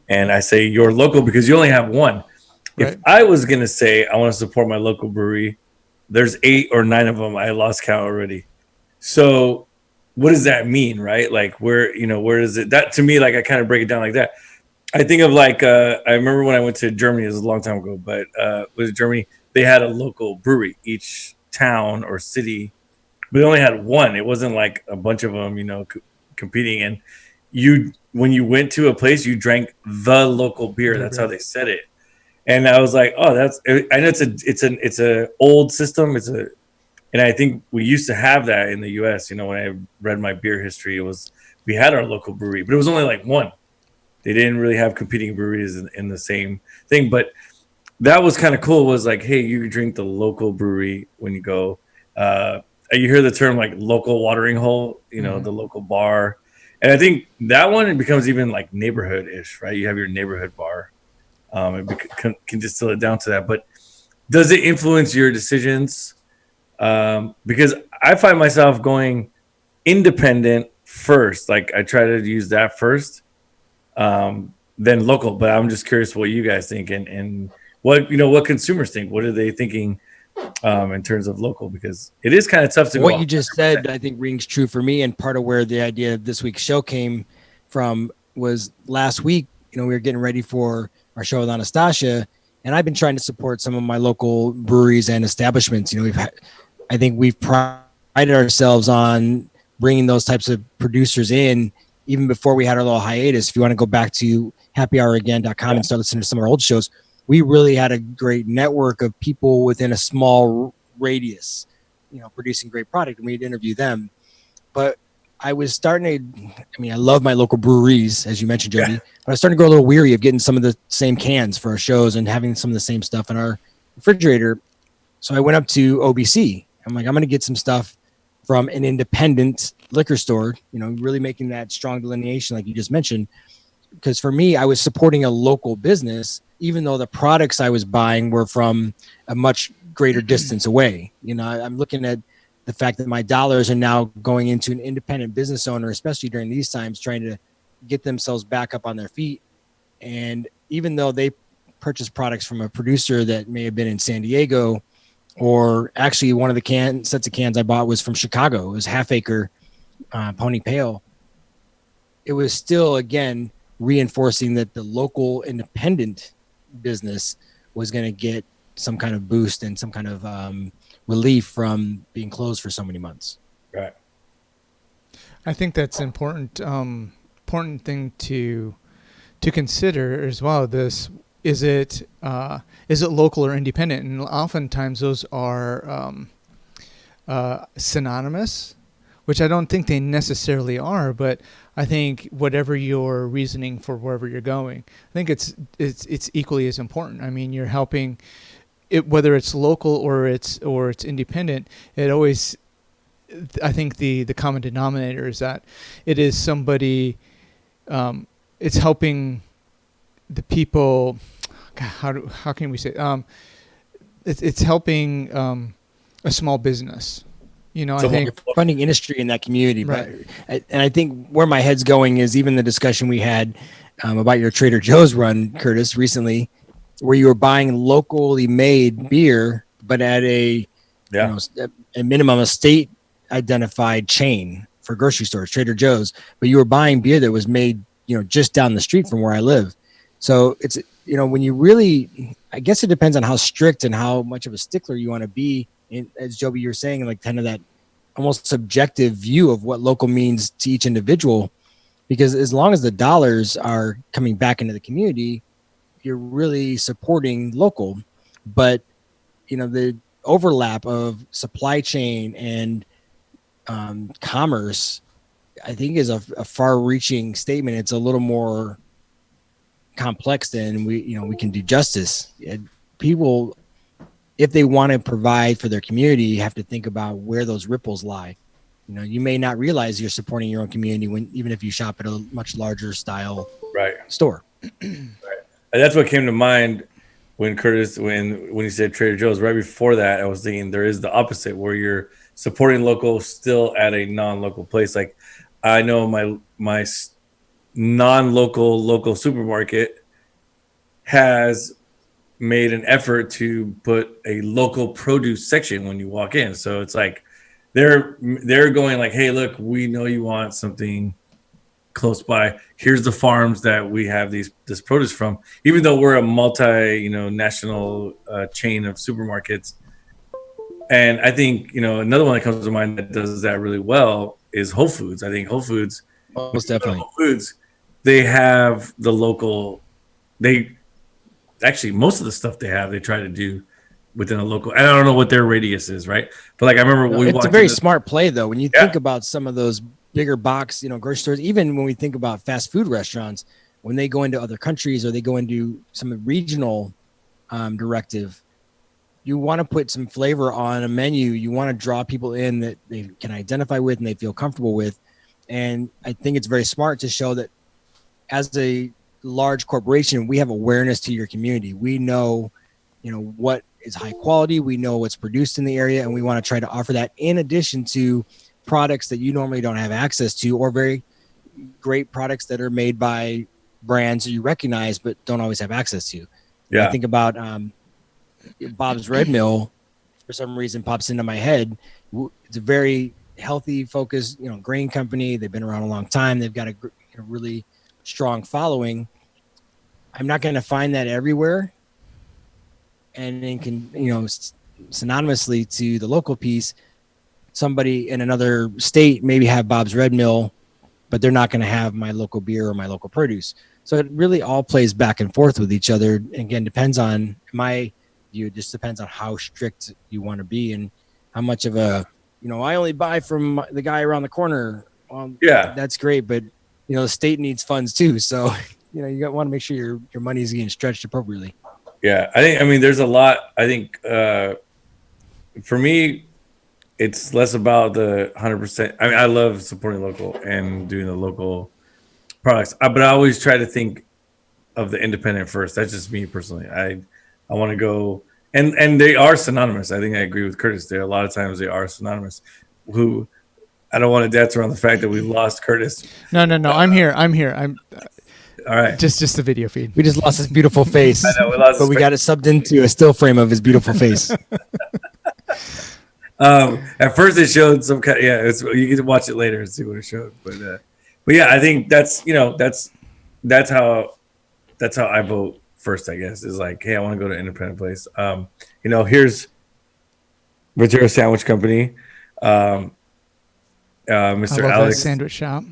And I say you're local because you only have one. Right. If I was going to say I want to support my local brewery, there's 8 or 9 of them. I lost count already. So what does that mean, right? Like where is it? That to me, like I kind of break it down like that. I think of like, I remember when I went to Germany, it was a long time ago, but with Germany, they had a local brewery, each town or city, but they only had one. It wasn't like a bunch of them, competing. And when you went to a place, you drank the local beer. That's how they said it. And I was like, oh, I know it's a old system. And I think we used to have that in the US. When I read my beer history, we had our local brewery, but it was only like one. They didn't really have competing breweries in the same thing. But that was kind of cool. Was like, hey, you drink the local brewery when you go. You hear the term like local watering hole, the local bar. And I think that one, it becomes even like neighborhood-ish, right? You have your neighborhood bar. Can distill it down to that. But does it influence your decisions? Because I find myself going independent first. Like I try to use that first, then local. But I'm just curious what you guys think and what consumers think. What are they thinking in terms of local? Because it is kind of tough to go. What you just said, I think, rings true for me. And part of where the idea of this week's show came from was last week. We were getting ready for our show with Anastasia, and I've been trying to support some of my local breweries and establishments. I think we've prided ourselves on bringing those types of producers in even before we had our little hiatus. If you want to go back to happyhouragain.com and start listening to some of our old shows, we really had a great network of people within a small radius, producing great product, and we'd interview them. But I was starting to, I love my local breweries, as you mentioned, Joby, but I was starting to grow a little weary of getting some of the same cans for our shows and having some of the same stuff in our refrigerator. So I went up to OBC. I'm like, I'm going to get some stuff from an independent liquor store, really making that strong delineation like you just mentioned. Because for me, I was supporting a local business, even though the products I was buying were from a much greater distance away. I'm looking at the fact that my dollars are now going into an independent business owner, especially during these times, trying to get themselves back up on their feet. And even though they purchase products from a producer that may have been in San Diego, or actually one of the sets of cans I bought was from Chicago. It was Half Acre Pony Pale. It was still, again, reinforcing that the local independent business was going to get some kind of boost and some kind of relief from being closed for so many months. Right. I think that's important thing to consider as well. This is it local or independent, and oftentimes those are synonymous, which I don't think they necessarily are. But I think whatever your reasoning for wherever you're going, I think it's equally as important. I mean, you're helping it, whether it's local or it's independent. It always, I think the common denominator is that it is somebody. It's helping the people. God, how can we say? It's helping a small business. I think funding industry in that community. Right. And I think where my head's going is even the discussion we had about your Trader Joe's run, Curtis, recently, where you were buying locally made beer, but at a minimum, a state identified chain for grocery stores, Trader Joe's, but you were buying beer that was made, just down the street from where I live. So it's, when you really, I guess it depends on how strict and how much of a stickler you want to be. As Joby, you were saying, like kind of that almost subjective view of what local means to each individual, because as long as the dollars are coming back into the community, you're really supporting local. But, the overlap of supply chain and commerce, I think is a far-reaching statement. It's a little more complex than we can do justice. People, if they want to provide for their community, have to think about where those ripples lie. You may not realize you're supporting your own community even if you shop at a much larger style store. Right. And that's what came to mind when Curtis, when he said Trader Joe's. Right before that, I was thinking there is the opposite, where you're supporting local still at a non-local place. Like I know my non-local local supermarket has made an effort to put a local produce section when you walk in. So it's like they're going like, hey, look, we know you want something close by. Here's the farms that we have this produce from. Even though we're a national chain of supermarkets. And I think, another one that comes to mind that does that really well is Whole Foods. I think Whole Foods, most definitely. Whole Foods, they have the local, actually most of the stuff they try to do within a local. I don't know what their radius is, right? But like I remember it's a very smart play though. When you think about some of those bigger box, grocery stores, even when we think about fast food restaurants, when they go into other countries or they go into some regional directive, you want to put some flavor on a menu. You want to draw people in that they can identify with and they feel comfortable with. And I think it's very smart to show that as a large corporation, we have awareness to your community. We know, what is high quality. We know what's produced in the area, and we want to try to offer that in addition to products that you normally don't have access to, or very great products that are made by brands that you recognize but don't always have access to. Yeah. I think about Bob's Red Mill, for some reason pops into my head. It's a very healthy, focused, grain company. They've been around a long time. They've got a really strong following. I'm not going to find that everywhere. And then synonymously to the local piece, somebody in another state maybe have Bob's Red Mill, but they're not going to have my local beer or my local produce. So it really all plays back and forth with each other. And again, depends on my view. It just depends on how strict you want to be and how much of a, I only buy from the guy around the corner. That's great. But, the state needs funds too. So, you want to make sure your money is getting stretched appropriately. Yeah. There's a lot. I think for me, it's less about the 100%. I love supporting local and doing the local products, but I always try to think of the independent first. That's just me personally. I want to go, and they are synonymous. I think I agree with Curtis. There a lot of times they are synonymous. Who I don't want to dance around the fact that we lost Curtis. No. I'm here. I'm All right. just the video feed. We just lost his beautiful face. I know we lost, but we got it subbed into a still frame of his beautiful face. At first it showed some kind. Yeah, you can watch it later and see what it showed. But yeah, I think that's how I vote first. I guess is like, hey, I want to go to an independent place. Here's Ventura Sandwich Company. Mr. Alex sandwich shop.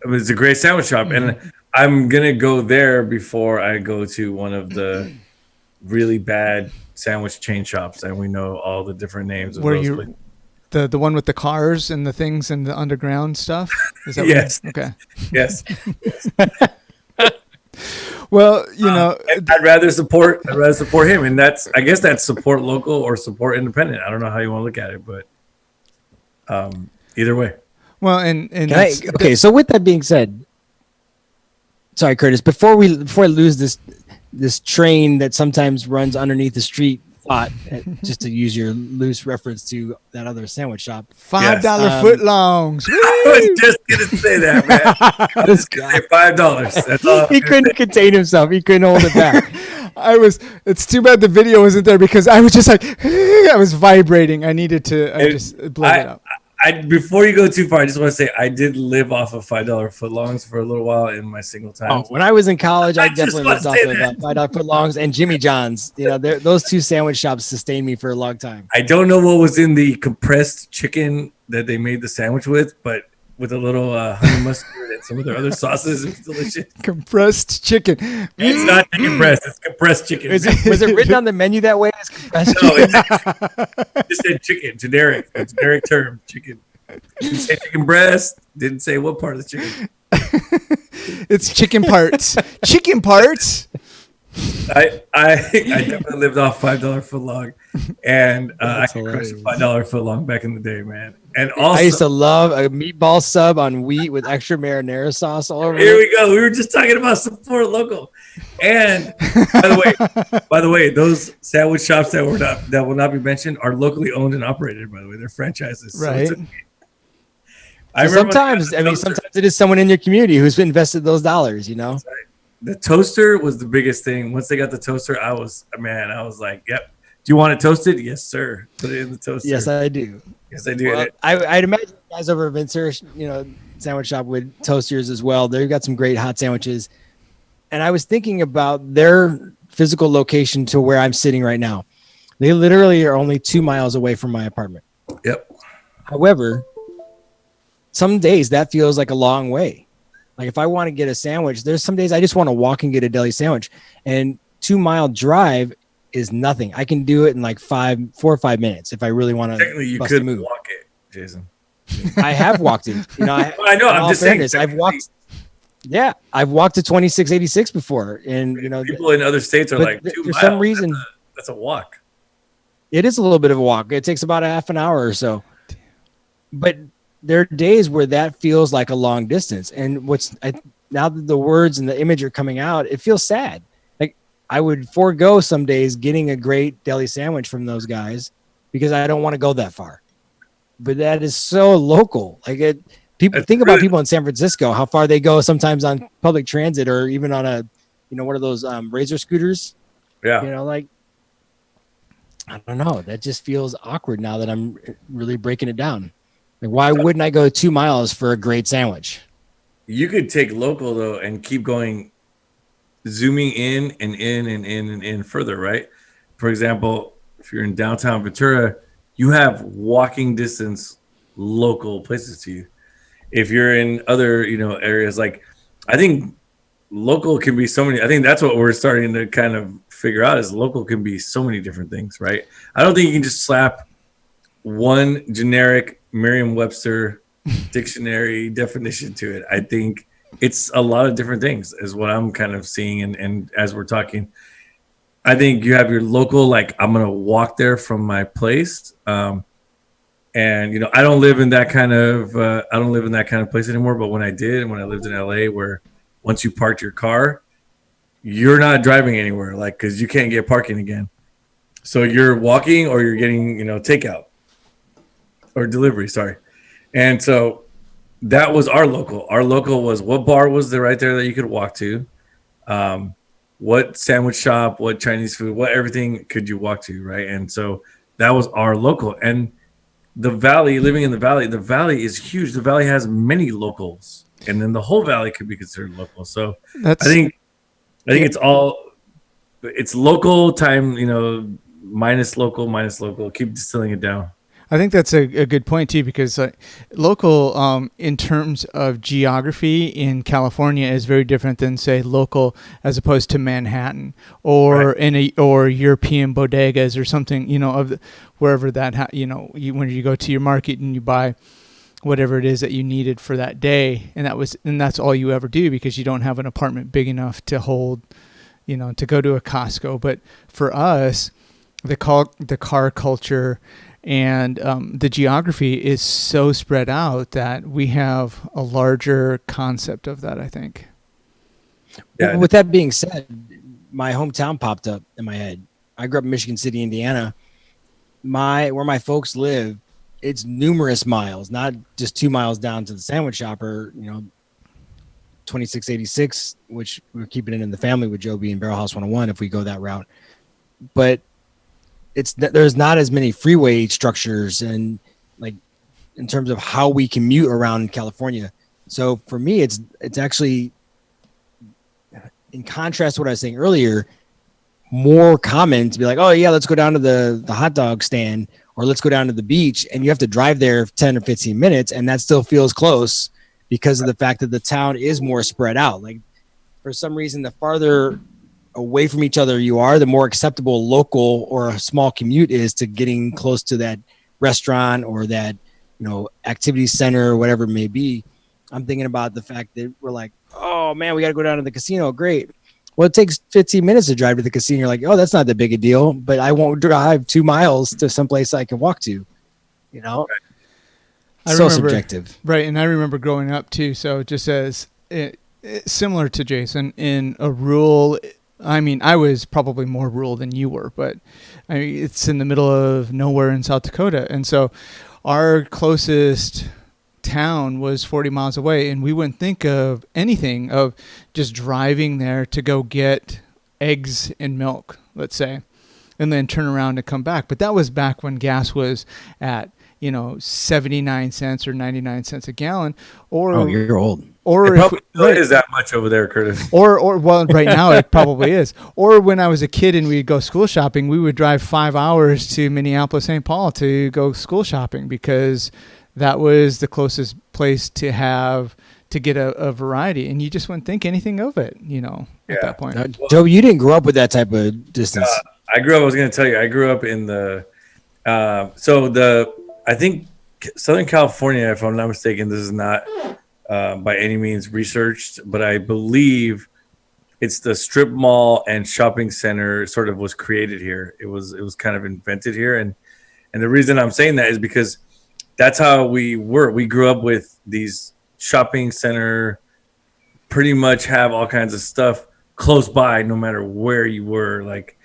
It's a great sandwich shop, and I'm gonna go there before I go to one of the really bad sandwich chain shops, and we know all the different names of those places. The one with the cars and the things and the underground stuff? Is that yes. Okay. Yes. Well, I'd rather support him, and I guess that's support local or support independent. I don't know how you want to look at it, but either way. Well, and so with that being said, sorry, Curtis, before I lose this train that sometimes runs underneath the street thought, just to use your loose reference to that other sandwich shop. $5 footlongs. I was just gonna say that, man. This guy, $5. That's all. He couldn't contain himself. He couldn't hold it back. It's too bad the video wasn't there because I was just like, I was vibrating. I needed to just blow it up. Before you go too far, I just want to say I did live off of $5 footlongs for a little while in my single time. Oh, when I was in college, I definitely lived off of $5 footlongs and Jimmy John's. Those two sandwich shops sustained me for a long time. I don't know what was in the compressed chicken that they made the sandwich with, but with a little honey mustard and some of their other sauces, it's delicious. Compressed chicken. It's not chicken breast; it's compressed chicken. Was it written on the menu that way? As compressed no, it just said chicken. Generic term, chicken. Didn't say chicken breast. Didn't say what part of the chicken. It's chicken parts. Chicken parts. I definitely lived off $5 footlong, and I could crush a $5 footlong back in the day, man. And also, I used to love a meatball sub on wheat with extra marinara sauce all over. Here we go. We were just talking about support local. And by the way, those sandwich shops that will not be mentioned are locally owned and operated. By the way, they're franchises. Right. So sometimes it is someone in your community who's invested those dollars. Right. The toaster was the biggest thing. Once they got the toaster, I was like, yep. Do you want it toasted? Yes, sir. Put it in the toaster. Yes, I do. Yes, I do. Well, I'd imagine guys over at Ventura, sandwich shop with toasters as well. They've got some great hot sandwiches. And I was thinking about their physical location to where I'm sitting right now. They literally are only 2 miles away from my apartment. Yep. However, some days that feels like a long way. Like if I want to get a sandwich, there's some days I just want to walk and get a deli sandwich. And 2 mile drive is nothing. I can do it in like 4 or 5 minutes if I really want to. Technically, you could walk it, Jason. I have walked it. I know. I'm just saying. I've walked. Yeah, I've walked to 2686 before, and people in other states are like, 2 miles. For some reason, that's a walk. It is a little bit of a walk. It takes about a half an hour or so. But there are days where that feels like a long distance, and now that the words and the image are coming out, it feels sad. I would forego some days getting a great deli sandwich from those guys because I don't want to go that far. But that is so local. About people in San Francisco, how far they go sometimes on public transit or even on one of those Razor scooters. Yeah. I don't know. That just feels awkward now that I'm really breaking it down. Like, why wouldn't I go 2 miles for a great sandwich? You could take local though and keep going, zooming in and in and in and in further, right? For example, if you're in downtown Ventura, you have walking distance local places to you. If you're in other, areas, like I think local can be so many. I think that's what we're starting to kind of figure out is local can be so many different things, right? I don't think you can just slap one generic Merriam-Webster dictionary definition to it. I think it's a lot of different things is what I'm kind of seeing. And as we're talking, I think you have your local, like I'm going to walk there from my place. And, I don't live in that kind of place anymore. But when I did, and when I lived in LA, where once you parked your car, you're not driving anywhere, like, because you can't get parking again. So you're walking or you're getting, takeout or delivery. Sorry. And so that was our local. Our local was what bar was there right there that you could walk to, what sandwich shop, what Chinese food, what everything could you walk to, right? And so that was our local. And the valley, living in the valley is huge. The valley has many locals, and then the whole valley could be considered local. So I think it's local time, minus local. Keep distilling it down. I think that's a good point too, because local, in terms of geography in California, is very different than, say, local as opposed to Manhattan or or European bodegas or something, of wherever that when you go to your market and you buy whatever it is that you needed for that day, and that's all you ever do because you don't have an apartment big enough to hold, to go to a Costco. But for us, the car culture and the geography is so spread out that we have a larger concept of that, I think. Yeah. With that being said, my hometown popped up in my head. I grew up in Michigan City, Indiana. Where my folks live, it's numerous miles, not just 2 miles down to the sandwich shop or 2686, which we're keeping it in the family with Joby and Barrel House 101 if we go that route. But there's not as many freeway structures and like in terms of how we commute around California. So for me, it's actually, in contrast to what I was saying earlier, more common to be like, oh yeah, let's go down to the hot dog stand or let's go down to the beach, and you have to drive there 10 or 15 minutes, and that still feels close because of the fact that the town is more spread out. Like for some reason, the farther away from each other you are, the more acceptable local or a small commute is to getting close to that restaurant or that activity center or whatever it may be. I'm thinking about the fact that we're like, oh man, we got to go down to the casino. Great. Well, it takes 15 minutes to drive to the casino. You're like, oh, that's not that big a deal, but I won't drive 2 miles to someplace I can walk to. Subjective, right? And I remember growing up too. So just as similar to Jason in a rural. I mean, I was probably more rural than you were, but it's in the middle of nowhere in South Dakota. And so our closest town was 40 miles away, and we wouldn't think of anything of just driving there to go get eggs and milk, let's say, and then turn around and come back. But that was back when gas was at 79 cents or 99 cents a gallon. Or you're old. Or it probably is that much over there, Curtis. Or well, right now it probably is. Or when I was a kid and we'd go school shopping, we would drive 5 hours to Minneapolis, St. Paul to go school shopping because that was the closest place to get a variety, and you just wouldn't think anything of it, at that point. Joe, you didn't grow up with that type of distance. I was going to tell you, I grew up in I think Southern California, if I'm not mistaken, this is not by any means researched, but I believe it's the strip mall and shopping center sort of was created here. It was kind of invented here. And the reason I'm saying that is because that's how we were. We grew up with these shopping center, pretty much have all kinds of stuff close by, no matter where you were. Like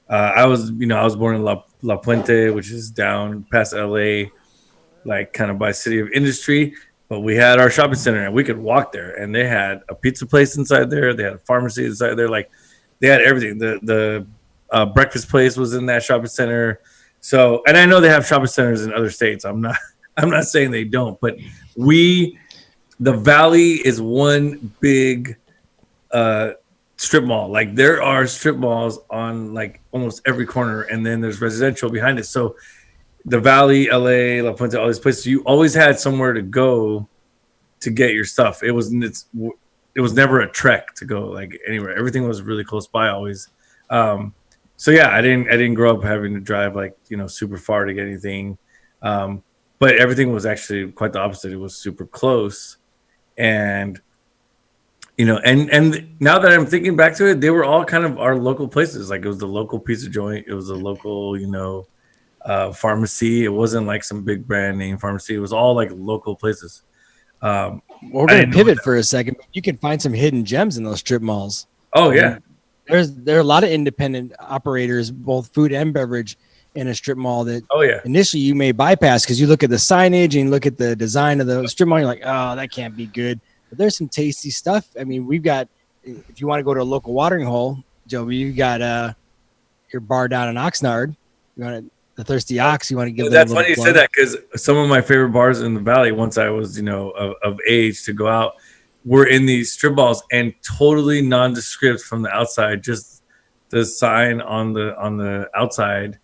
I was born in La Puente, which is down past LA, like kind of by City of Industry. But we had our shopping center and we could walk there, and they had a pizza place inside there. They had a pharmacy inside there. Like they had everything. The breakfast place was in that shopping center. So, and I know they have shopping centers in other states. I'm not saying they don't, but the Valley is one big strip mall. Like there are strip malls on like almost every corner, and then there's residential behind it. So the Valley, LA, La Puente, all these places, you always had somewhere to go to get your stuff. It was never a trek to go like anywhere. Everything was really close by always. So yeah, I didn't grow up having to drive like, super far to get anything. But everything was actually quite the opposite. It was super close. And and now that I'm thinking back to it, they were all kind of our local places. Like it was the local pizza joint. It was a local, pharmacy. It wasn't like some big brand name pharmacy. It was all like local places. We're going to pivot for a second. You can find some hidden gems in those strip malls. Oh yeah. there are a lot of independent operators, both food and beverage, in a strip mall that initially you may bypass because you look at the signage and look at the design of the strip mall. You're like, oh, that can't be good. But there's some tasty stuff. I mean, we've got, if you want to go to a local watering hole, Joby, you've got your bar down in Oxnard. You want the Thirsty Ox. You want to give them That's funny you said that, because some of my favorite bars in the Valley, once I was, of age to go out, were in these strip malls, and totally nondescript from the outside, just the sign on the outside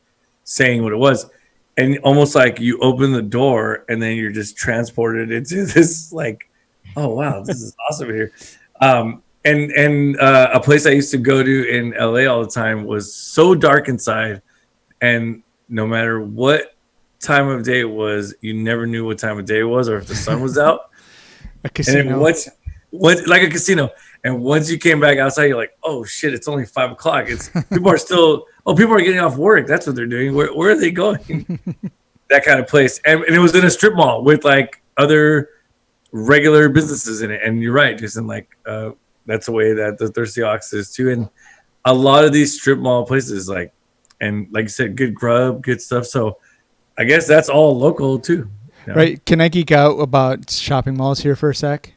saying what it was, and almost like you open the door and then you're just transported into this, like, oh wow, this is awesome here. And a place I used to go to in LA all the time was so dark inside, and no matter what time of day it was, you never knew what time of day it was or if the sun was out. A casino. And what like a casino. And once you came back outside, you're like, oh shit, it's only 5 o'clock. It's people are still, people are getting off work. That's what they're doing. Where are they going? That kind of place. And it was in a strip mall with like other regular businesses in it. And you're right, Jason, like that's the way that the Thirsty Ox is too. And a lot of these strip mall places, like, and like you said, good grub, good stuff. So I guess that's all local too. Right. Can I geek out about shopping malls here for a sec?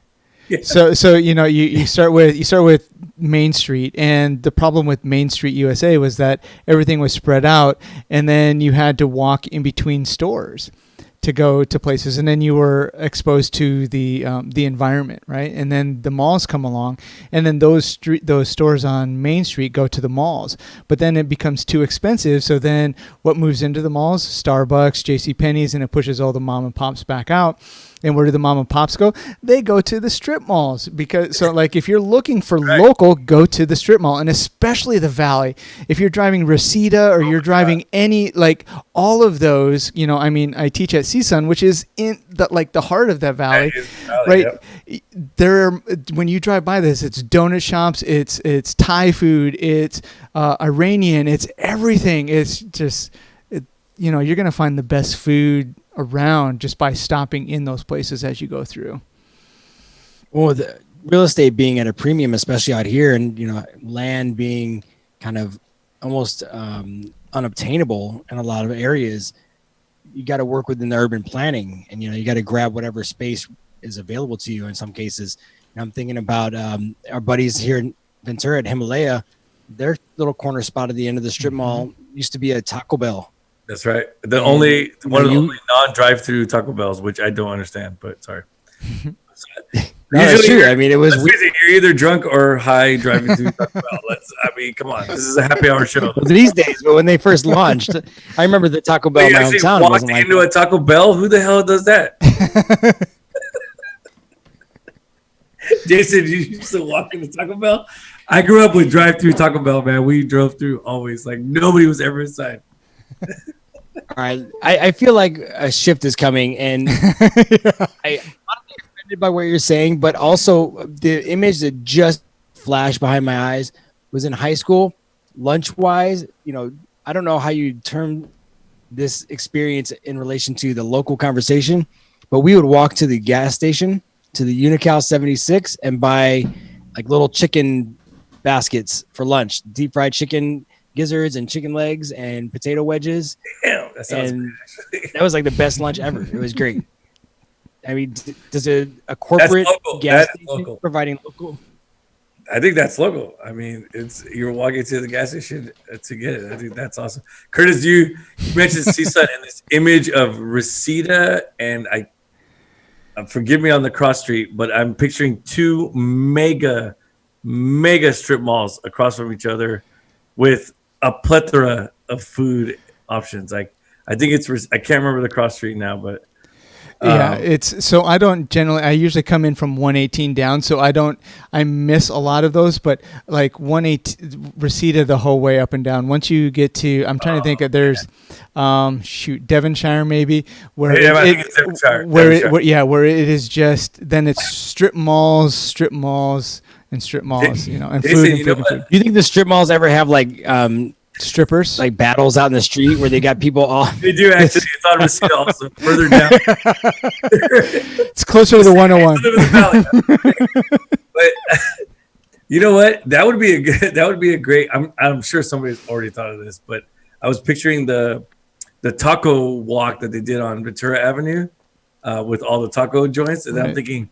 Yeah. So you start with Main Street, and the problem with Main Street USA was that everything was spread out, and then you had to walk in between stores to go to places, and then you were exposed to the environment, right? And then the malls come along, and then those stores on Main Street go to the malls, but then it becomes too expensive. So then what moves into the malls? Starbucks, JCPenney's, and it pushes all the mom and pops back out. And where do the mom and pops go? They go to the strip malls, because like if you're looking for local, go to the strip mall, and especially the Valley. If you're driving Reseda or you're driving any, like all of those, I mean, I teach at CSUN, which is in the heart of that valley, right? Yep. There are, when you drive by this, it's donut shops, it's Thai food, it's Iranian, it's everything. It's just, you're going to find the best food around just by stopping in those places as you go through. Well, the real estate being at a premium, especially out here, and land being kind of almost unobtainable in a lot of areas, you got to work within the urban planning, and you got to grab whatever space is available to you in some cases. And I'm thinking about our buddies here in Ventura at Himalaya. Their little corner spot at the end of the strip mall used to be a Taco Bell. That's right. One of the only non-drive-through Taco Bells, which I don't understand, but sorry. No, that's true. I mean, it was weird. You're either drunk or high driving through Taco Bell. Come on. This is a happy hour show. Well, these days, but when they first launched, I remember the Taco Bell in my hometown. Walked into a Taco Bell? Who the hell does that? Jason, you used to walk into Taco Bell? I grew up with drive-through Taco Bell, man. We drove through always. Like, nobody was ever inside. All right. I feel like a shift is coming, and I'm not offended by what you're saying, but also the image that just flashed behind my eyes was in high school, lunch-wise. I don't know how you term this experience in relation to the local conversation, but we would walk to the gas station, to the Unical 76, and buy like little chicken baskets for lunch, deep fried chicken gizzards and chicken legs and potato wedges. Damn, that sounds great. That was like the best lunch ever. It was great. I mean, does a corporate gas station providing local? I think that's local. I mean, you're walking to the gas station to get it. I think that's awesome. Curtis, you mentioned CSUN and this image of Reseda, and forgive me on the cross street, but I'm picturing two mega strip malls across from each other with a plethora of food options. I think I can't remember the cross street now, but yeah, I usually come in from 118 down, so I miss a lot of those, but like 118 Reseda the whole way up and down. Once you get to, I'm trying to think of, there's Devonshire maybe, where I think it's Devonshire. Where it is just, then it's strip malls, and strip malls, and food and food. Do you think the strip malls ever have like strippers, like battles out in the street where they got people all? They do actually. It's on Reseda also, further down. It's closer to the 101. You know what? That would be a good. That would be a great. I'm sure somebody's already thought of this, but I was picturing the taco walk that they did on Ventura Avenue with all the taco joints, and I'm thinking,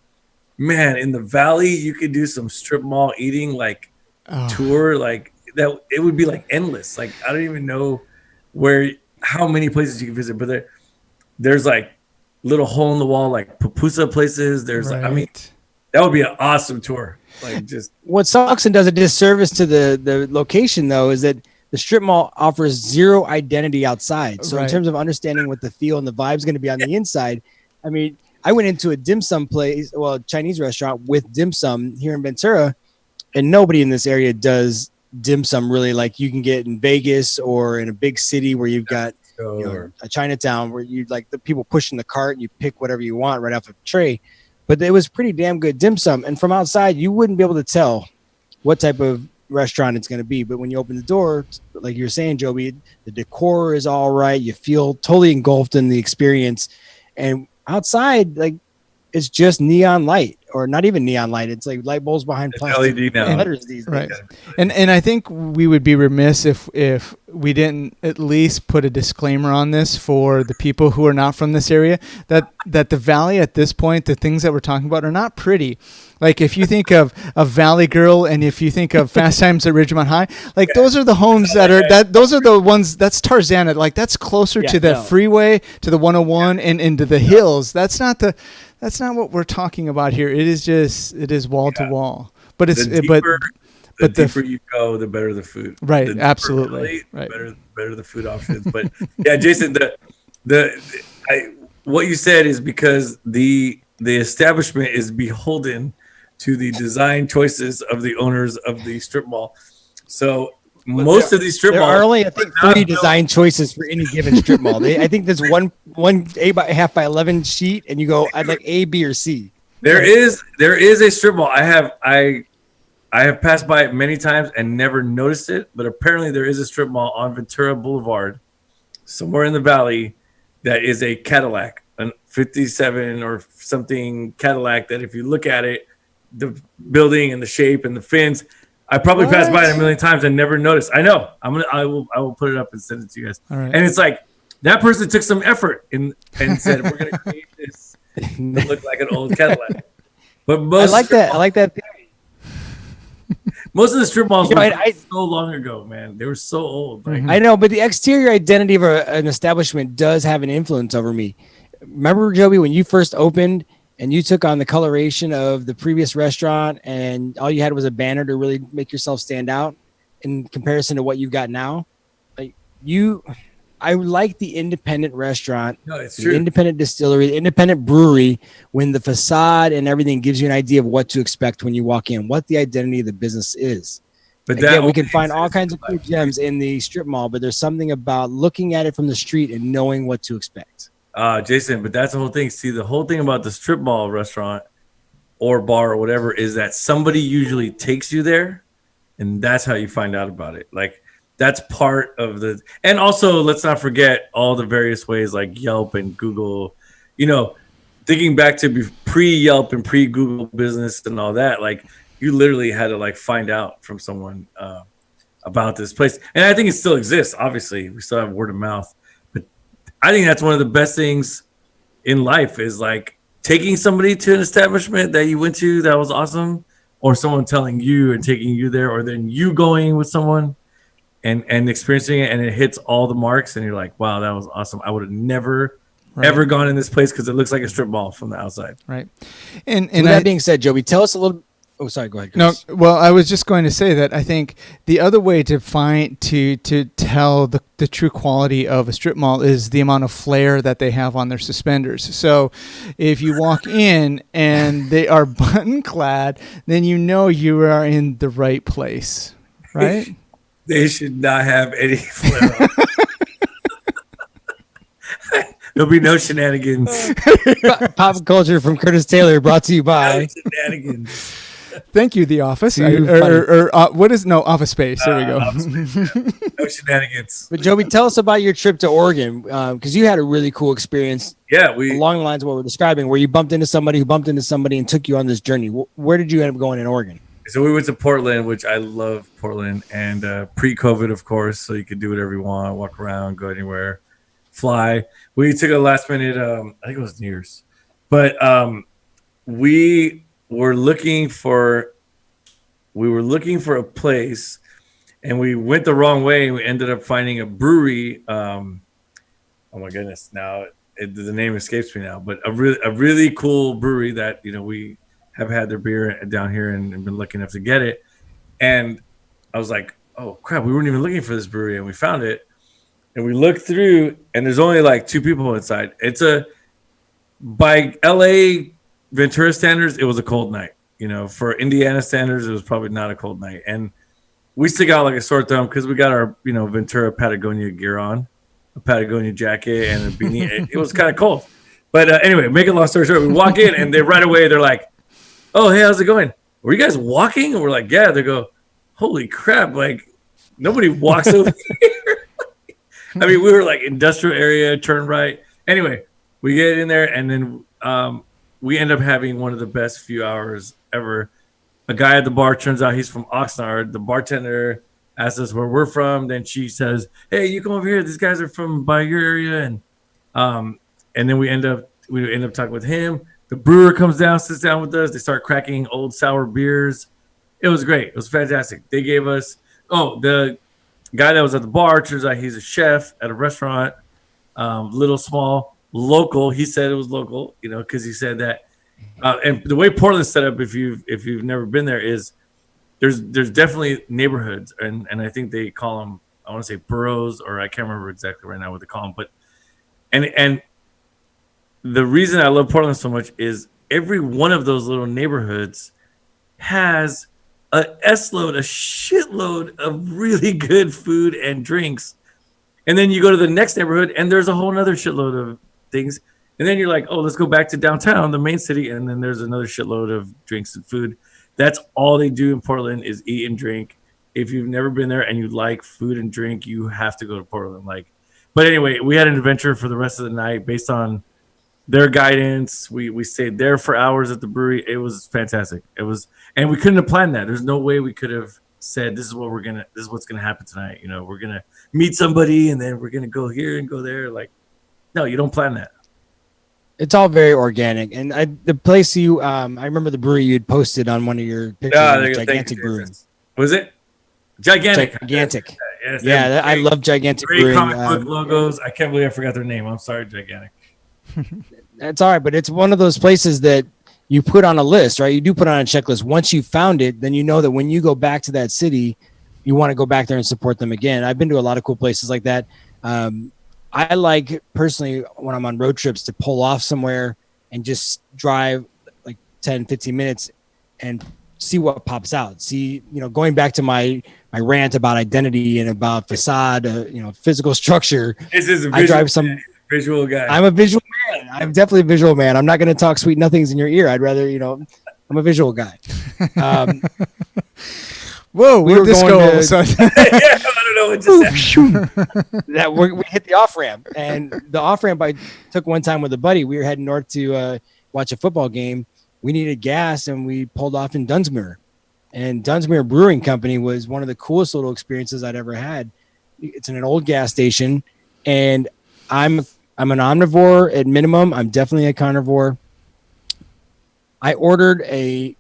man, in the valley you could do some strip mall eating like tour like that. It would be like endless. Like I don't even know how many places you can visit, but there's like little hole in the wall like pupusa places. There's like, I mean, that would be an awesome tour. Like just what sucks and does a disservice to the location though is that the strip mall offers zero identity outside. So in terms of understanding what the feel and the vibe is going to be on the inside, I mean, I went into a dim sum place, well, Chinese restaurant with dim sum here in Ventura, and nobody in this area does dim sum really like you can get in Vegas or in a big city where you've got a Chinatown where you like the people pushing the cart and you pick whatever you want right off a tray. But it was pretty damn good dim sum. And from outside, you wouldn't be able to tell what type of restaurant it's going to be. But when you open the door, like you're saying, Joby, the decor is all right. You feel totally engulfed in the experience. And outside, like it's just neon light, or not even neon light. It's like light bulbs behind plastic LED now. letters these days. Right. And I think we would be remiss if we didn't at least put a disclaimer on this for the people who are not from this area, that the valley at this point, the things that we're talking about are not pretty. Like if you think of Valley Girl and if you think of Fast Times at Ridgemont High, like those are the homes those are the ones, that's Tarzana. Like that's closer to the freeway, to the 101 and into the hills. That's not what we're talking about here. It is wall to wall. But it's the deeper you go, the better the food. Right, the absolutely. Right. Better the food options. But yeah, Jason, what you said is because the establishment is beholden to the design choices of the owners of the strip mall. So most of these strip malls are only, I think, 30 design choices for any given strip mall. I think there's one 8.5 by 11 sheet, and you go, I'd like A, B, or C. There is a strip mall. I have passed by it many times and never noticed it, but apparently there is a strip mall on Ventura Boulevard, somewhere in the valley, that is a Cadillac, a 57 or something Cadillac. That if you look at it, the building and the shape and the fins, I probably passed by it a million times and never noticed. I know. I will put it up and send it to you guys. All right. And it's like that person took some effort and said we're going to create this to look like an old Cadillac. But most I like that theory. Most of the strip malls were so long ago, man. They were so old. Like, I know, but the exterior identity of an establishment does have an influence over me. Remember, Joby, when you first opened and you took on the coloration of the previous restaurant and all you had was a banner to really make yourself stand out in comparison to what you got now? Like I like the independent restaurant, the independent distillery, the independent brewery, when the facade and everything gives you an idea of what to expect when you walk in, what the identity of the business is. But again, we can find all kinds of cool gems in the strip mall, but there's something about looking at it from the street and knowing what to expect. Jason, but that's the whole thing. See, the whole thing about the strip mall restaurant or bar or whatever is that somebody usually takes you there, and that's how you find out about it. Like, that's part of the, and also let's not forget all the various ways like Yelp and Google, thinking back to pre-Yelp and pre-Google business and all that, like you literally had to like find out from someone about this place. And I think it still exists. Obviously, we still have word of mouth, but I think that's one of the best things in life is like taking somebody to an establishment that you went to that was awesome, or someone telling you and taking you there, or then you going with someone and experiencing it, and it hits all the marks, and you're like, wow, that was awesome. I would have never ever gone in this place because it looks like a strip mall from the outside. Right. And with that being said, Joby, tell us a little. Oh, sorry. Go ahead, Chris. No, well, I was just going to say that I think the other way to tell the true quality of a strip mall is the amount of flair that they have on their suspenders. So if you walk in and they are button clad, then you are in the right place, right? They should not have any flair on. There'll be no shenanigans. Pop culture from Curtis Taylor, brought to you by shenanigans. Thank you, The Office. Office Space. There we go. No shenanigans. But Joby, tell us about your trip to Oregon, because you had a really cool experience. Yeah, along the lines of what we're describing, where you bumped into somebody who bumped into somebody and took you on this journey. Where did you end up going in Oregon? So we went to Portland, which I love Portland, and pre-COVID, of course, so you could do whatever you want, walk around, go anywhere, fly. We took a last minute, I think it was New Year's, but we were looking for a place, and we went the wrong way. We ended up finding a brewery. Oh my goodness, now the name escapes me now, but a really cool brewery that we have had their beer down here and been lucky enough to get it. And I was like, oh crap, we weren't even looking for this brewery, and we found it. And we looked through, and there's only like 2 people inside. By LA Ventura standards, it was a cold night. For Indiana standards, it was probably not a cold night. And we stick out like a sore thumb because we got our, Ventura Patagonia gear on, a Patagonia jacket and a beanie. It was kind of cold. But anyway, make a long story short, we walk in, and right away they're like, oh, hey, how's it going? Were you guys walking? And we're like, yeah. They go, holy crap, like nobody walks over here. I mean, we were like industrial area, turn right. Anyway, we get in there, and then we end up having one of the best few hours ever. A guy at the bar, turns out he's from Oxnard. The bartender asks us where we're from. Then she says, hey, you come over here. These guys are from by your area. And then we end up talking with him. The brewer comes down, sits down with us. They start cracking old sour beers. It was great. It was fantastic. They gave us, the guy that was at the bar, turns out he's a chef at a restaurant, little small, local. He said it was local, because he said that. And the way Portland's set up, if you've never been there, is there's definitely neighborhoods, and I think they call them, I want to say boroughs, or I can't remember exactly right now what they call them, but and the reason I love Portland so much is every one of those little neighborhoods has a shitload of really good food and drinks. And then you go to the next neighborhood, and there's a whole other shitload of things. And then you're like, oh, let's go back to downtown, the main city. And then there's another shitload of drinks and food. That's all they do in Portland is eat and drink. If you've never been there and you like food and drink, you have to go to Portland. But anyway, we had an adventure for the rest of the night based on their guidance. We stayed there for hours at the brewery. It was fantastic. And we couldn't have planned that. There's no way we could have said, this is what's gonna happen tonight. We're gonna meet somebody and then we're gonna go here and go there. No, you don't plan that. It's all very organic. And the place I remember the brewery you'd posted on one of your pictures, Gigantic Brewing. Was it? Gigantic. Gigantic. Yes, yeah, I love Gigantic Brewing. Great comic book logos. I can't believe I forgot their name. I'm sorry, Gigantic. That's all right, but it's one of those places that you put on a list, right? You do put on a checklist. Once you found it, then you know that when you go back to that city, you want to go back there and support them again. I've been to a lot of cool places like that. I like personally when I'm on road trips to pull off somewhere and just drive like 10, 15 minutes and see what pops out. See, going back to my rant about identity and about facade, physical structure. This is visual guy. I'm a visual man. I'm definitely a visual man. I'm not going to talk sweet nothings in your ear. I'd rather, I'm a visual guy. Whoa, where'd this go? I don't know what just happened. We hit the off ramp, and the off ramp I took one time with a buddy. We were heading north to watch a football game. We needed gas, and we pulled off in Dunsmuir. And Dunsmuir Brewing Company was one of the coolest little experiences I'd ever had. It's in an old gas station, and I'm an omnivore at minimum. I'm definitely a carnivore. I ordered a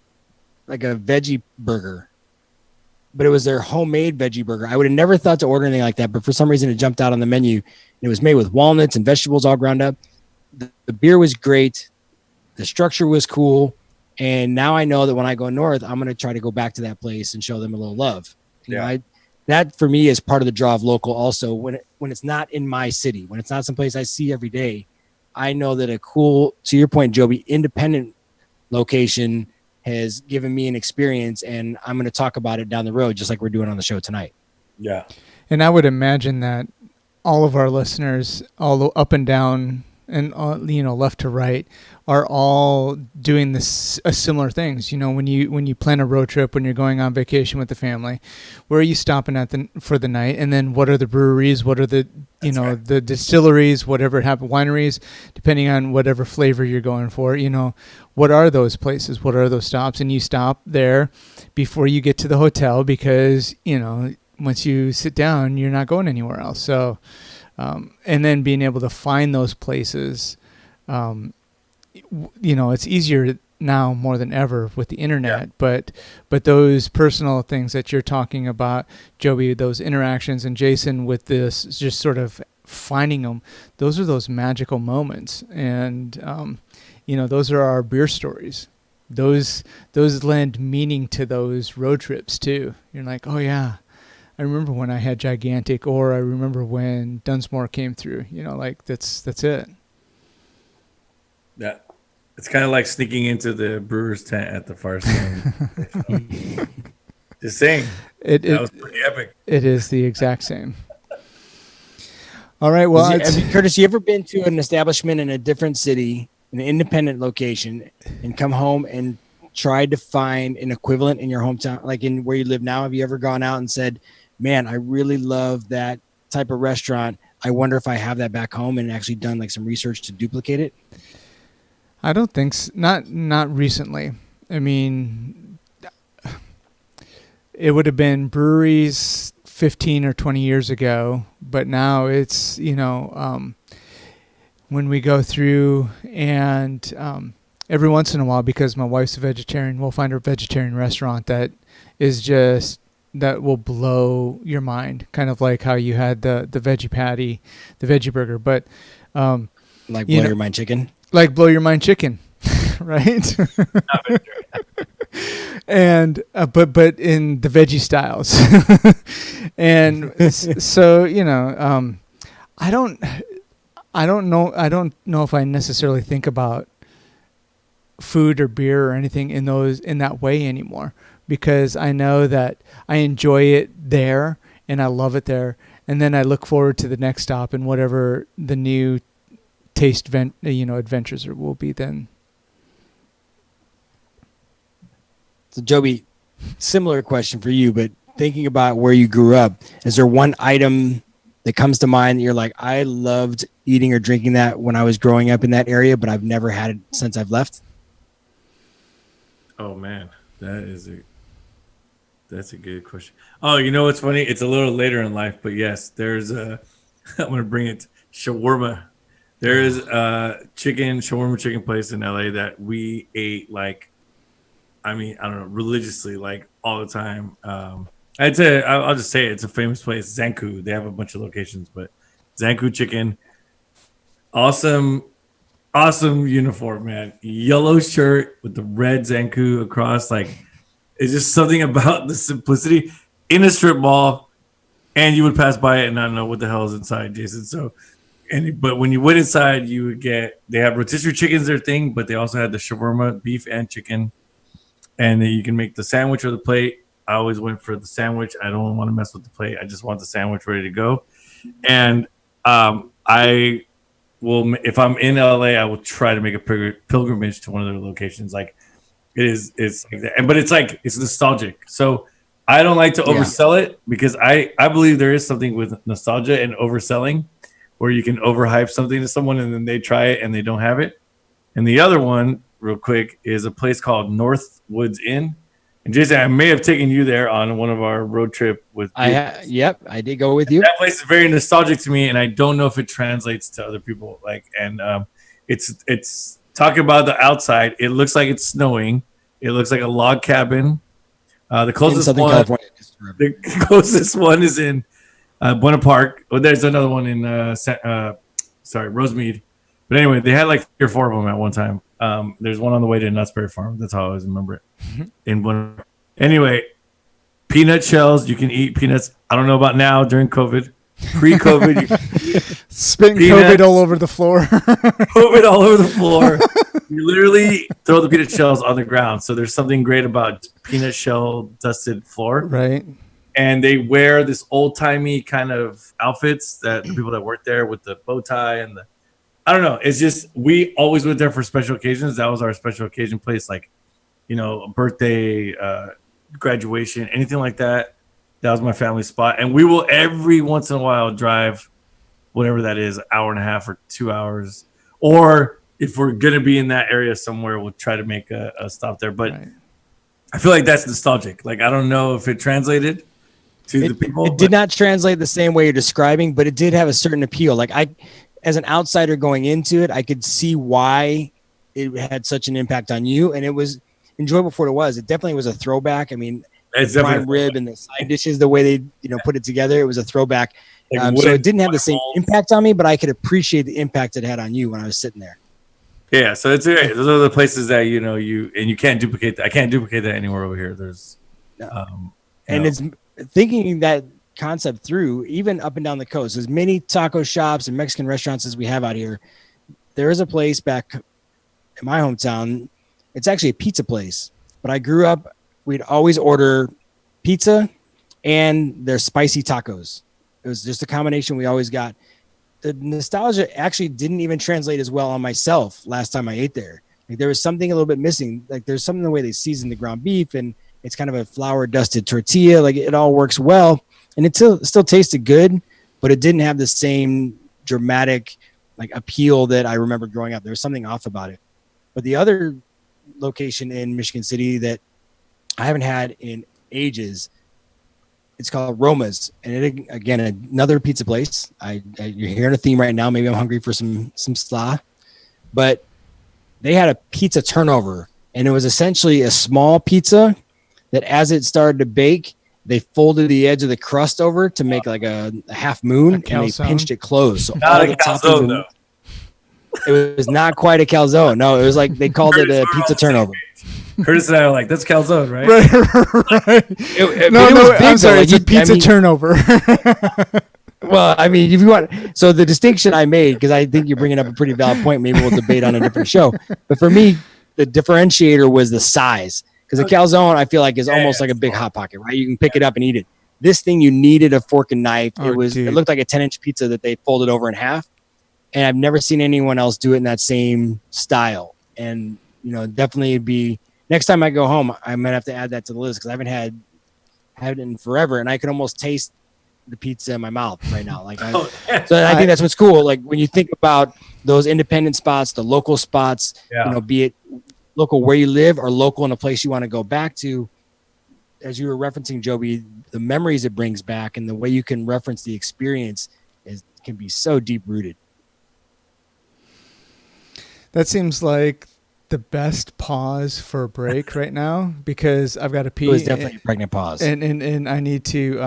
veggie burger, but it was their homemade veggie burger. I would have never thought to order anything like that, but for some reason it jumped out on the menu. It was made with walnuts and vegetables all ground up. The beer was great. The structure was cool. And now I know that when I go north, I'm going to try to go back to that place and show them a little love. That for me is part of the draw of local also. When it's not in my city, when it's not someplace I see every day, I know that a cool, to your point, Joby, independent location has given me an experience, and I'm going to talk about it down the road, just like we're doing on the show tonight. Yeah. And I would imagine that all of our listeners, all up and down and left to right are all doing this similar things. When you plan a road trip, when you're going on vacation with the family, where are you stopping at for the night, and then what are the breweries, what are the the distilleries, whatever happen, wineries, depending on whatever flavor you're going for. What are those places? What are those stops? And you stop there before you get to the hotel, because once you sit down, you're not going anywhere else. So. And then being able to find those places, it's easier now more than ever with the internet. Yeah. But those personal things that you're talking about, Joby, those interactions, and Jason with this, just sort of finding them, those are those magical moments. And, those are our beer stories. Those lend meaning to those road trips too. You're like, oh yeah, I remember when I had Gigantic, or I remember when Dunsmore came through. That's it. Yeah, it's kind of like sneaking into the brewer's tent at the far stand. Just saying, that was pretty epic. It is the exact same. All right, well, Curtis, you ever been to an establishment in a different city, an independent location, and come home and tried to find an equivalent in your hometown, like in where you live now? Have you ever gone out and said, man, I really love that type of restaurant, I wonder if I have that back home, and actually done like some research to duplicate it? I don't think so. Not recently. I mean, it would have been breweries 15 or 20 years ago, but now it's, when we go through and every once in a while, because my wife's a vegetarian, we'll find a vegetarian restaurant that is just, that will blow your mind, kind of like how you had the veggie patty, the veggie burger, but like blow your mind chicken, right? And but in the veggie styles, and so I don't know if I necessarily think about food or beer or anything in that way anymore, because I know that I enjoy it there and I love it there. And then I look forward to the next stop and whatever the new taste adventures will be then. So Joby, similar question for you, but thinking about where you grew up, is there one item that comes to mind that you're like, I loved eating or drinking that when I was growing up in that area, but I've never had it since I've left? Oh man, that's a good question. Oh, what's funny? It's a little later in life, but yes, there's I'm going to bring it shawarma. There is a shawarma chicken place in LA that we ate I don't know, religiously, all the time. I'll just say it's a famous place, Zanku. They have a bunch of locations, but Zanku chicken, awesome uniform, man. Yellow shirt with the red Zanku across, it's just something about the simplicity in a strip mall, and you would pass by it and not know what the hell is inside, Jason. So, but when you went inside, you would they have rotisserie chicken's their thing, but they also had the shawarma, beef and chicken, and then you can make the sandwich or the plate. I always went for the sandwich. I don't want to mess with the plate. I just want the sandwich ready to go. And I will, if I'm in LA, I will try to make a pilgrimage to one of their locations. It's like that. But it's nostalgic. So I don't like to oversell it, because I believe there is something with nostalgia and overselling, where you can overhype something to someone and then they try it and they don't have it. And the other one, real quick, is a place called Northwoods Inn. And Jason, I may have taken you there on one of our road trip with you. Yep, I did go with you. That place is very nostalgic to me, and I don't know if it translates to other people. It's talking about the outside. It looks like it's snowing. It looks like a log cabin. The closest one is in Buena Park. Oh, there's another one in Rosemead. But anyway, they had 3 or 4 of them at one time. There's one on the way to Nutsberry Farm. That's how I always remember it. In Buena Park. Anyway, peanut shells. You can eat peanuts. I don't know about now during COVID. Pre-COVID, you spitting COVID all over the floor. COVID all over the floor. You literally throw the peanut shells on the ground. So there's something great about peanut shell dusted floor. Right. And they wear this old timey kind of outfits that the people that work there with the bow tie and I don't know. It's just we always went there for special occasions. That was our special occasion place, like a birthday, graduation, anything like that. That was my family spot, and we will every once in a while drive, whatever that is, an hour and a half or 2 hours, or if we're gonna be in that area somewhere, we'll try to make a stop there. But right. I feel like that's nostalgic. Like I don't know if it translated to the people. It did not translate the same way you're describing, but it did have a certain appeal. Like as an outsider going into it, I could see why it had such an impact on you, and it was enjoyable for what it was. It definitely was a throwback. I mean, it's prime rib and the side dishes, the way they put it together, it was a throwback. So it didn't have the same impact on me, but I could appreciate the impact it had on you when I was sitting there. Yeah, so it's those are the places that you can't duplicate that. I can't duplicate that anywhere over here. There's it's thinking that concept through, even up and down the coast, as many taco shops and Mexican restaurants as we have out here. There is a place back in my hometown. It's actually a pizza place, but I grew up, we'd always order pizza and their spicy tacos. It was just a combination we always got. The nostalgia actually didn't even translate as well on myself last time I ate there. Like there was something a little bit missing. Like there's something in the way they season the ground beef, and it's kind of a flour dusted tortilla. Like it all works well, and it still tasted good, but it didn't have the same dramatic like appeal that I remember growing up. There was something off about it. But the other location in Michigan City that I haven't had in ages, it's called Roma's, and it again another pizza place. You're hearing a theme right now. Maybe I'm hungry for some slaw, but they had a pizza turnover, and it was essentially a small pizza that, as it started to bake, they folded the edge of the crust over to make like a half moon, and they pinched it closed. So not a calzone though. It was not quite a calzone. No, it was like they called it a pizza turnover. Curtis and I are like, that's calzone, right? Right. I'm sorry, it's a pizza turnover. Well, I mean, if you want, so the distinction I made, because I think you're bringing up a pretty valid point. Maybe we'll debate on a different show. But for me, the differentiator was the size, because a calzone I feel like is almost like a big hot pocket, right? You can pick it up and eat it. This thing, you needed a fork and knife. It looked like a 10-inch pizza that they folded over in half, and I've never seen anyone else do it in that same style. And definitely it'd be. Next time I go home, I might have to add that to the list because I haven't had it in forever, and I can almost taste the pizza in my mouth right now. Like, so I think that's what's cool. Like when you think about those independent spots, the local spots, be it local where you live or local in a place you want to go back to. As you were referencing, Joby, the memories it brings back and the way you can reference the experience can be so deep rooted. That seems like the best pause for a break right now, because I've got to pee. It was definitely a pregnant pause. And I need to,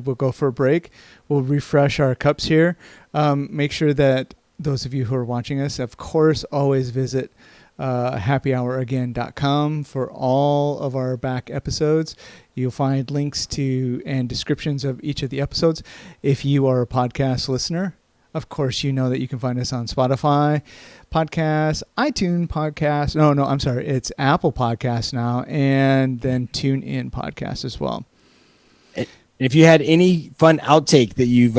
we'll go for a break. We'll refresh our cups here. Make sure that those of you who are watching us, of course, always visit happyhouragain.com for all of our back episodes. You'll find links to and descriptions of each of the episodes. If you are a podcast listener, of course, you know that you can find us on Spotify Podcasts, iTunes Podcasts. No, I'm sorry. It's Apple Podcasts now, and then TuneIn Podcasts as well. If you had any fun outtake that you've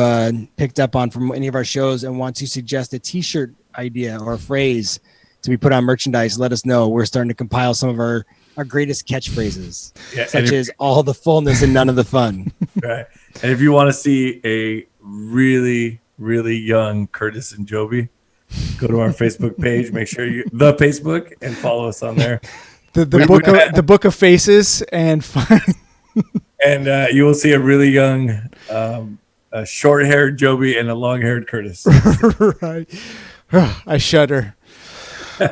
picked up on from any of our shows and want to suggest a T-shirt idea or a phrase to be put on merchandise, let us know. We're starting to compile some of our greatest catchphrases, such as all the fullness and none of the fun. Right. And if you want to see a really young Curtis and Joby, go to our Facebook page. Make sure the Facebook and follow us on there. The book of faces and fun. And you will see a really young, a short-haired Joby and a long-haired Curtis. Right. I shudder.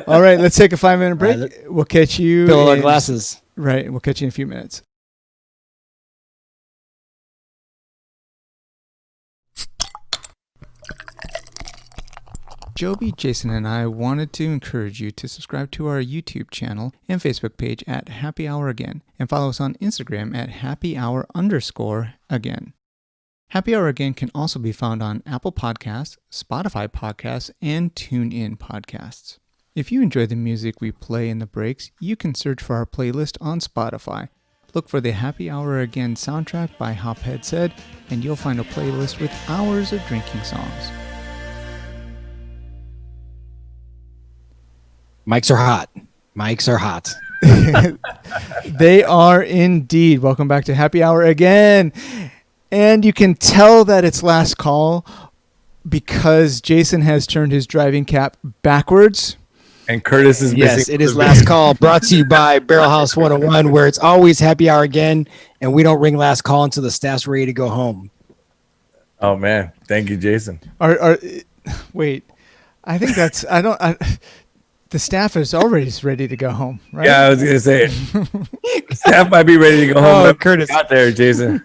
All right, let's take a 5-minute break. We'll catch you. Fill our glasses. Right. We'll catch you in a few minutes. Joby, Jason, and I wanted to encourage you to subscribe to our YouTube channel and Facebook page at Happy Hour Again, and follow us on Instagram at happyhour_again. Happy Hour Again can also be found on Apple Podcasts, Spotify Podcasts, and TuneIn Podcasts. If you enjoy the music we play in the breaks, you can search for our playlist on Spotify. Look for the Happy Hour Again soundtrack by Hophead Said, and you'll find a playlist with hours of drinking songs. Mics are hot. Mics are hot. They are indeed. Welcome back to Happy Hour again. And you can tell that it's last call because Jason has turned his driving cap backwards. And Curtis is missing. Yes, it is last call, brought to you by Barrel House 101, where it's always happy hour again, and we don't ring last call until the staff's ready to go home. Oh man, thank you, Jason. Wait, I think that's the staff is already ready to go home, right? Yeah, I was gonna say staff might be ready to go home. Oh, Curtis, out there, Jason.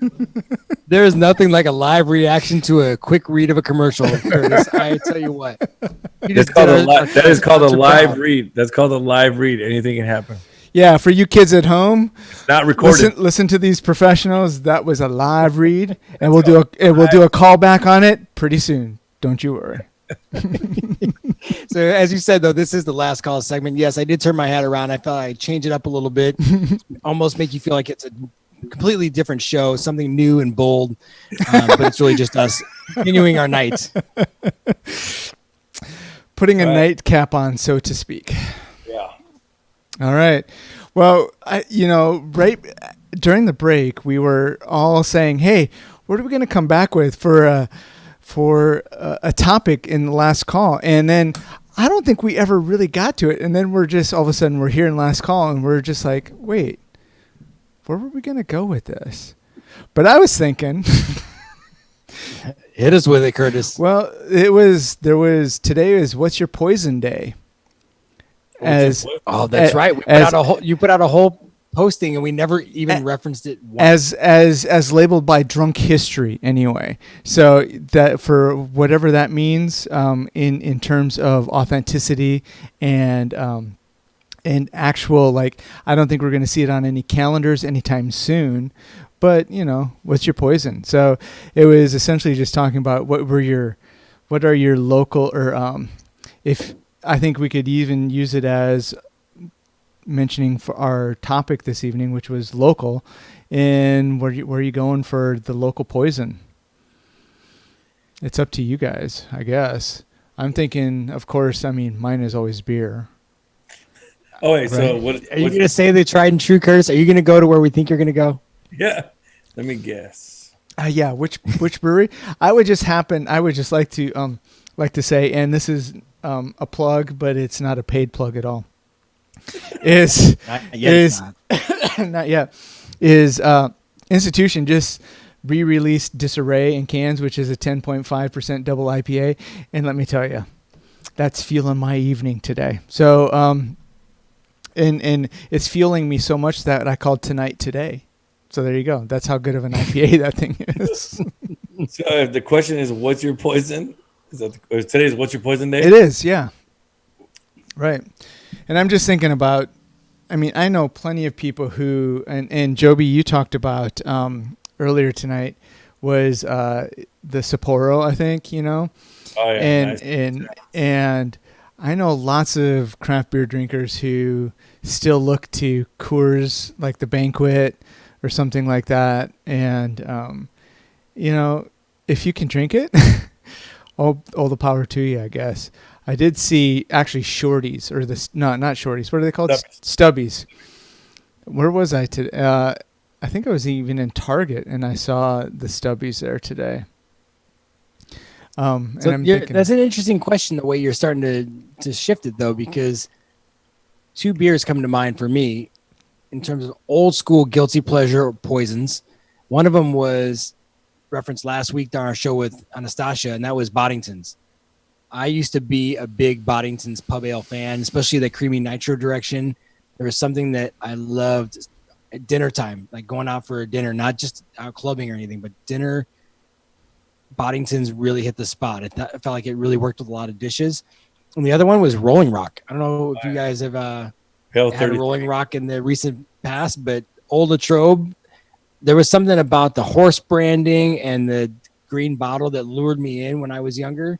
There is nothing like a live reaction to a quick read of a commercial, Curtis. I tell you what. That is called a live read. That's called a live read. Anything can happen. Yeah, for you kids at home, it's not recorded. Listen to these professionals. That was a live read, and we'll do a callback on it pretty soon. Don't you worry. So as you said, though, this is the last call segment. Yes, I did turn my hat around. I thought I'd change it up a little bit, almost make you feel like it's a completely different show, something new and bold, but it's really just us continuing our night. Putting a nightcap on, so to speak. Yeah. All right. Well, right during the break, we were all saying, hey, what are we going to come back with for a topic in the last call? And then I don't think we ever really got to it. And then we're just all of a sudden we're here in last call and we're just like, wait, where were we going to go with this? But I was thinking. Hit us with it, Curtis. Well, today is What's Your Poison Day? That's right. You put out a whole posting and we never even referenced it once. as labeled by Drunk History anyway. So that for whatever that means in terms of authenticity and actual, like, I don't think we're going to see it on any calendars anytime soon, but what's your poison? So it was essentially just talking about what are your local, or if I think we could even use it as mentioning for our topic this evening, which was local, and where are you going for the local poison? It's up to you guys, I guess. I'm thinking, of course, mine is always beer. Oh wait, right. So what are you going to say? The tried and true, Curtis? Are you going to go to where we think you're going to go? Yeah, let me guess. Yeah, which brewery? I would just like to say, and this is a plug, but it's not a paid plug at all. Not yet. Institution just re-released Disarray in cans, which is a 10.5% double IPA, and let me tell you, that's fueling my evening today. So, and it's fueling me so much that I called tonight today. So there you go. That's how good of an IPA that thing is. So if the question is, what's your poison? Today's What's Your Poison Day? It is, yeah. Right. And I'm just thinking about, I know plenty of people who, and Joby, you talked about earlier tonight, was the Sapporo, I think, Oh, yeah. And I know lots of craft beer drinkers who still look to Coors, like the Banquet or something like that. And, if you can drink it, all the power to you, I guess. I did see actually Shorties, or not Shorties. What are they called? Stubbies. Where was I today? I think I was even in Target, and I saw the Stubbies there today. And I'm thinking, that's an interesting question, the way you're starting to shift it, though, because two beers come to mind for me in terms of old school guilty pleasure or poisons. One of them was referenced last week on our show with Anastasia, and that was Boddington's. I used to be a big Boddington's pub ale fan, especially the creamy nitro direction. There was something that I loved at dinner time, like going out for a dinner, not just out clubbing or anything, but dinner. Boddington's really hit the spot. It felt like it really worked with a lot of dishes. And the other one was Rolling Rock. I don't know if you guys have had a Rolling Rock in the recent past, but Old Latrobe, there was something about the horse branding and the green bottle that lured me in when I was younger.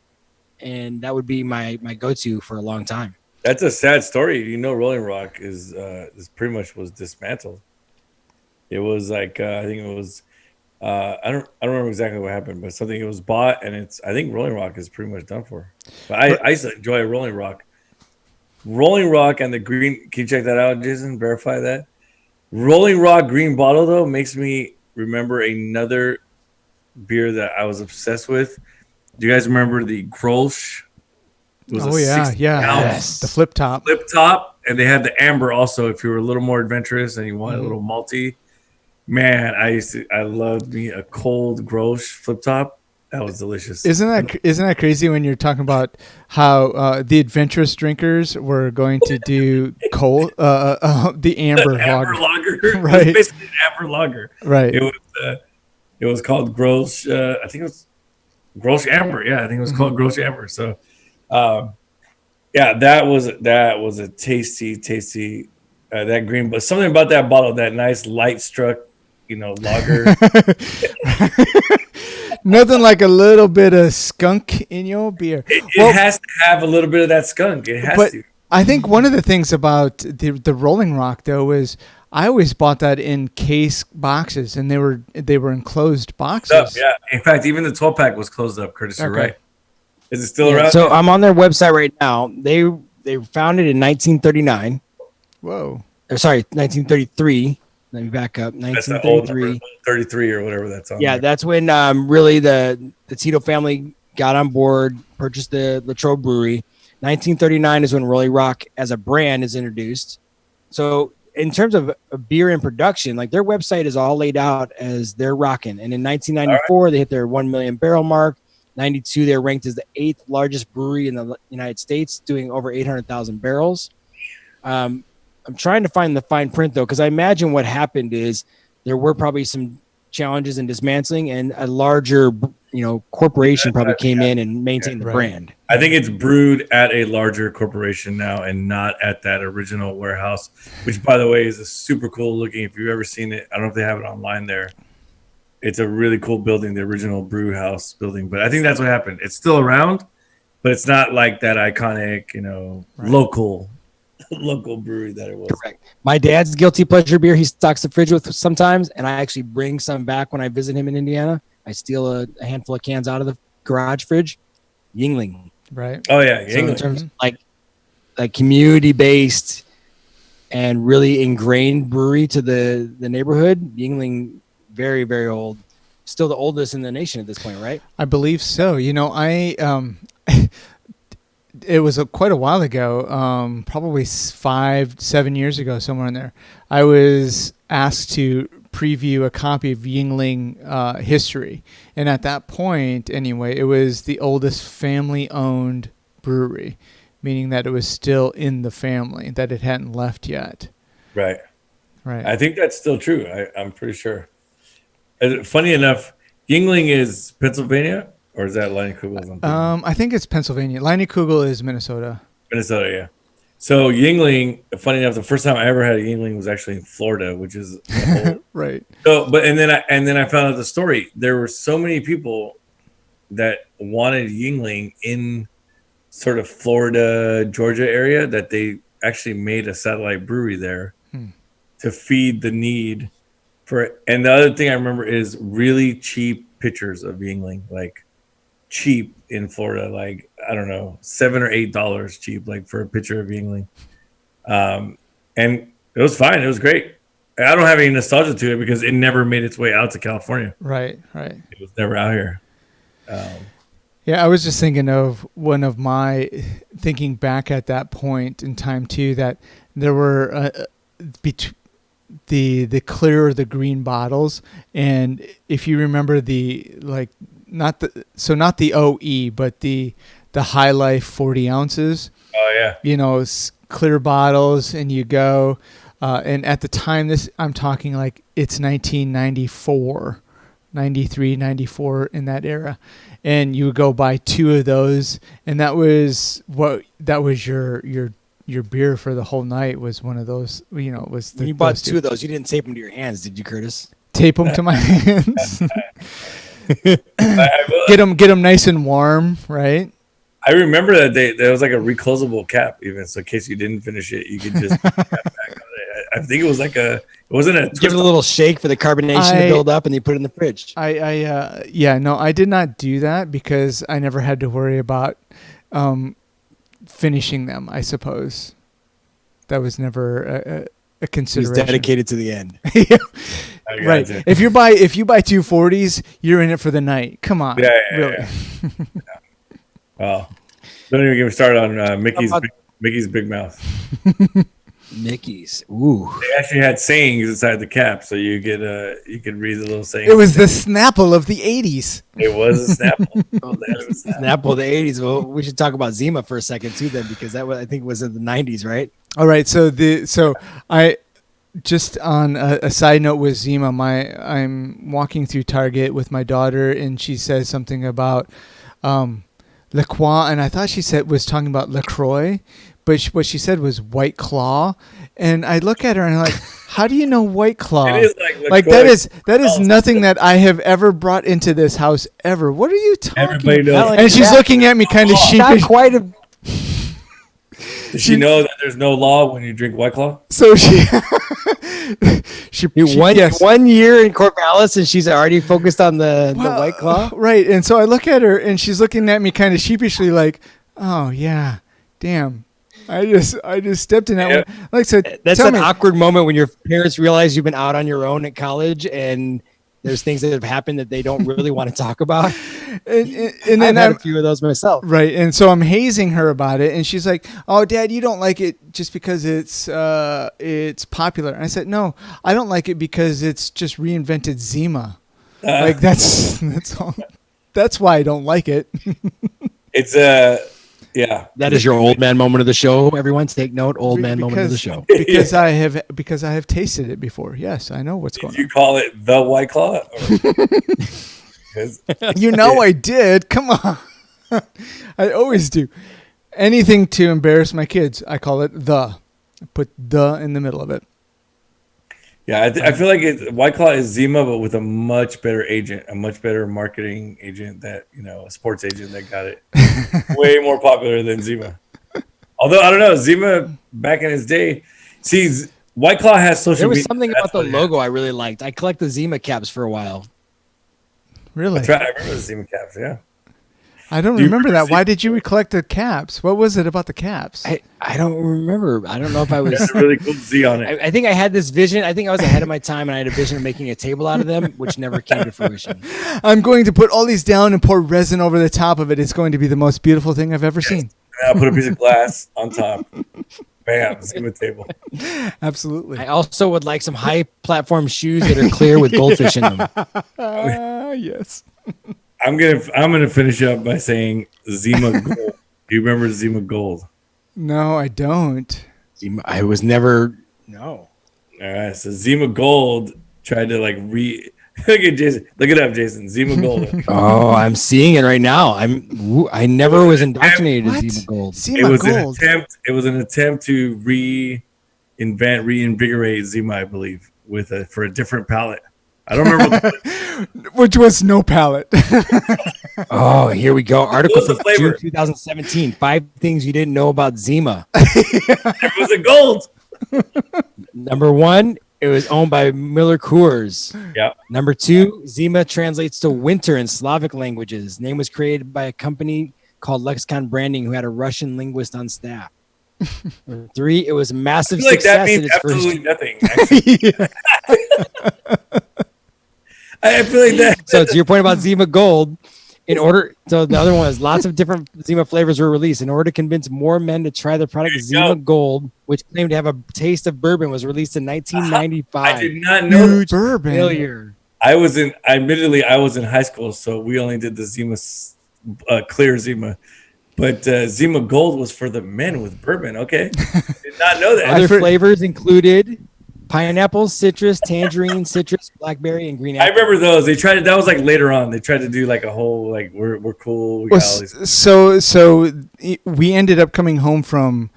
And that would be my go-to for a long time. That's a sad story. Rolling Rock is pretty much was dismantled. It was like I think it was I don't remember exactly what happened, but something, it was bought, and I think Rolling Rock is pretty much done for. But I used to enjoy Rolling Rock. Rolling Rock and the green. Can you check that out, Jason? Verify that. Rolling Rock green bottle though makes me remember another beer that I was obsessed with. Do you guys remember the Grolsch? It was Oh a yeah, 60 yeah. ounce The flip top. flip top, and they had the amber also. If you were a little more adventurous and you wanted a little malty, man, I loved me a cold Grolsch flip top. That was delicious. Isn't that crazy when you're talking about how the adventurous drinkers were going to do cold the amber Amber lager. lager, Right. It was basically an amber lager. Right. It was called Grolsch. I think it was Grolsch Amber. Yeah, I think it was called Grolsch Amber. So, yeah, that was a tasty that green. But something about that bottle, that nice light struck, lager. Nothing like a little bit of skunk in your beer. It has to have a little bit of that skunk. It has to. I think one of the things about the Rolling Rock though is I always bought that in case boxes, and they were enclosed boxes. Yeah, in fact, even the 12-pack was closed up. Curtis, you're right. Is it still around? So I'm on their website right now. They were founded in 1939. Whoa. Or sorry, 1933. Let me back up. That's the old 1933. number, 33 or whatever that's on. Yeah, there. that's when really the Tito family got on board, purchased the Latrobe Brewery. 1939 is when Rolling Rock as a brand is introduced. So in terms of beer and production, like their website is all laid out as they're rocking. And in 1994, they hit their 1 million barrel mark. 92, they're ranked as the 8th largest brewery in the United States, doing over 800,000 barrels. I'm trying to find the fine print though, because I imagine what happened is there were probably some challenges in dismantling, and a larger, corporation probably came in and maintained the brand. I think it's brewed at a larger corporation now and not at that original warehouse, which, by the way, is a super cool looking. If you've ever seen it, I don't know if they have it online there. It's a really cool building, the original brew house building. But I think that's what happened. It's still around, but it's not like that iconic, local brewery that it was. Correct. My dad's guilty pleasure beer he stocks the fridge with sometimes, and I actually bring some back when I visit him in Indiana. I steal a handful of cans out of the garage fridge. Yingling. Right. Oh yeah, So in terms of like community based and really ingrained brewery to the neighborhood, Yingling, very, very old. Still the oldest in the nation at this point, right? I believe so. It was quite a while ago, probably 5-7 years ago, somewhere in there. I was asked to preview a copy of Yingling history, and at that point, anyway, it was the oldest family-owned brewery, meaning that it was still in the family, that it hadn't left yet. Right. Right. I think that's still true. I'm pretty sure. Funny enough, Yingling is Pennsylvania, or is that Leinenkugel? I think it's Pennsylvania. Leinenkugel is Minnesota. Minnesota, yeah. So Yingling, funny enough, the first time I ever had a Yingling was actually in Florida, which is right. So, and then I found out the story. There were so many people that wanted Yingling in sort of Florida, Georgia area that they actually made a satellite brewery there to feed the need for. And the other thing I remember is really cheap pitchers of Yingling, like cheap in Florida, like I don't know, $7 or $8 cheap, like for a pitcher of Yingling. And it was fine. It was great. I don't have any nostalgia to it because it never made its way out to California. Right. It was never out here. Yeah, I was just thinking of one of my thinking back at that point in time too, that there were the clear or the green bottles, and if you remember not the OE, but the High Life 40 ounces. Oh yeah. Clear bottles, and you go, and at the time, I'm talking like it's 1994, 93, 94 in that era, and you would go buy 2 of those, and that was your beer for the whole night was one of those. Was when you bought 2 of those, you didn't tape them to your hands, did you, Curtis? Tape them to my hands. Get them nice and warm, right? I remember that there was like a reclosable cap, even so in case you didn't finish it, you could just put that back on it. I think it was like it wasn't a give it a little shake for the carbonation to build up, and you put it in the fridge. I did not do that because I never had to worry about finishing them, I suppose. That was never a consideration. He's dedicated to the end. Yeah. Right. You. If you buy 240s, you're in it for the night. Come on. Really. Yeah. Well, don't even get me started on Mickey's Big Mouth. Mickey's. Ooh. They actually had sayings inside the cap, so you could read the little sayings. It was the Snapple of the 80s. It was a Snapple. Snapple of the 80s. Well, we should talk about Zima for a second too, then, because that was, I think, was in the 90s, right? All right. So I just on a side note with Zima, I'm walking through Target with my daughter, and she says something about La Croix, and I thought she was talking about LaCroix. But what she said was White Claw, and I look at her and I'm like, "How do you know White Claw? It is like that is nothing that I have ever brought into this house ever. What are you talking Everybody knows. about?" And she's looking at me kind of sheepish. Not quite a. Does she know that there's no law when you drink White Claw? So she 1 year in Corvallis, and she's already focused on the White Claw, right? And so I look at her, and she's looking at me kind of sheepishly, like, "Oh yeah, damn." I just stepped in that one. Like, so that's an awkward moment when your parents realize you've been out on your own at college, and there's things that have happened that they don't really want to talk about. and then I've had a few of those myself. Right. And so I'm hazing her about it, and she's like, "Oh, Dad, you don't like it just because it's popular." And I said, "No, I don't like it because it's just reinvented Zima. Like that's all. That's why I don't like it." It's yeah. That is your old man moment of the show. Everyone take note. Old man moment of the show. Because I have tasted it before. Yes, I know what's going on. Did you call it the White Claw? I did. Come on. I always do. Anything to embarrass my kids, I call it the. I put the in the middle of it. Yeah, I feel like White Claw is Zima, but with a much better agent, a much better marketing agent a sports agent that got it way more popular than Zima. Although, I don't know, Zima back in his day, White Claw has social media. There was something about the logo I really liked. I collected Zima caps for a while. Really? That's right. I remember the Zima caps, yeah. I don't remember that. Why did you collect the caps? What was it about the caps? I don't remember. I don't know if I was. There's a really cool Z on it. I think I had this vision. I think I was ahead of my time, and I had a vision of making a table out of them, which never came to fruition. I'm going to put all these down and pour resin over the top of it. It's going to be the most beautiful thing I've ever seen. And I'll put a piece of glass on top. Bam, Zima table. Absolutely. I also would like some high platform shoes that are clear with goldfish in them. Yes. I'm gonna finish up by saying Zima Gold. Do you remember Zima Gold? No, I don't. I was never. No. All right, so Zima Gold tried to look at Jason. Look it up, Jason. Zima Gold. Oh, I'm seeing it right now. I never was indoctrinated as Zima Gold. Zima Gold. It was an attempt to reinvigorate Zima, I believe, for a different palette. I don't remember. Which was no palette. Oh, here we go. Article from June 2017. 5 things you didn't know about Zima. It was a gold. Number 1, it was owned by Miller Coors. Yeah. Number 2, Zima translates to winter in Slavic languages. Name was created by a company called Lexicon Branding, who had a Russian linguist on staff. Number 3, it was a massive success. That means absolutely nothing. I feel like that. So to your point about Zima Gold, so the other one is lots of different Zima flavors were released. In order to convince more men to try the product, Zima Gold, which claimed to have a taste of bourbon, was released in 1995. I did not know Huge bourbon. Failure. I was in high school, so we only did the Zima clear Zima. But Zima Gold was for the men with bourbon. Okay. Did not know that. Other flavors included pineapple, citrus, tangerine, citrus, blackberry, and green apple. I remember those. That was like later on. They tried to do like a whole like we're cool. We got all these. So we ended up coming home from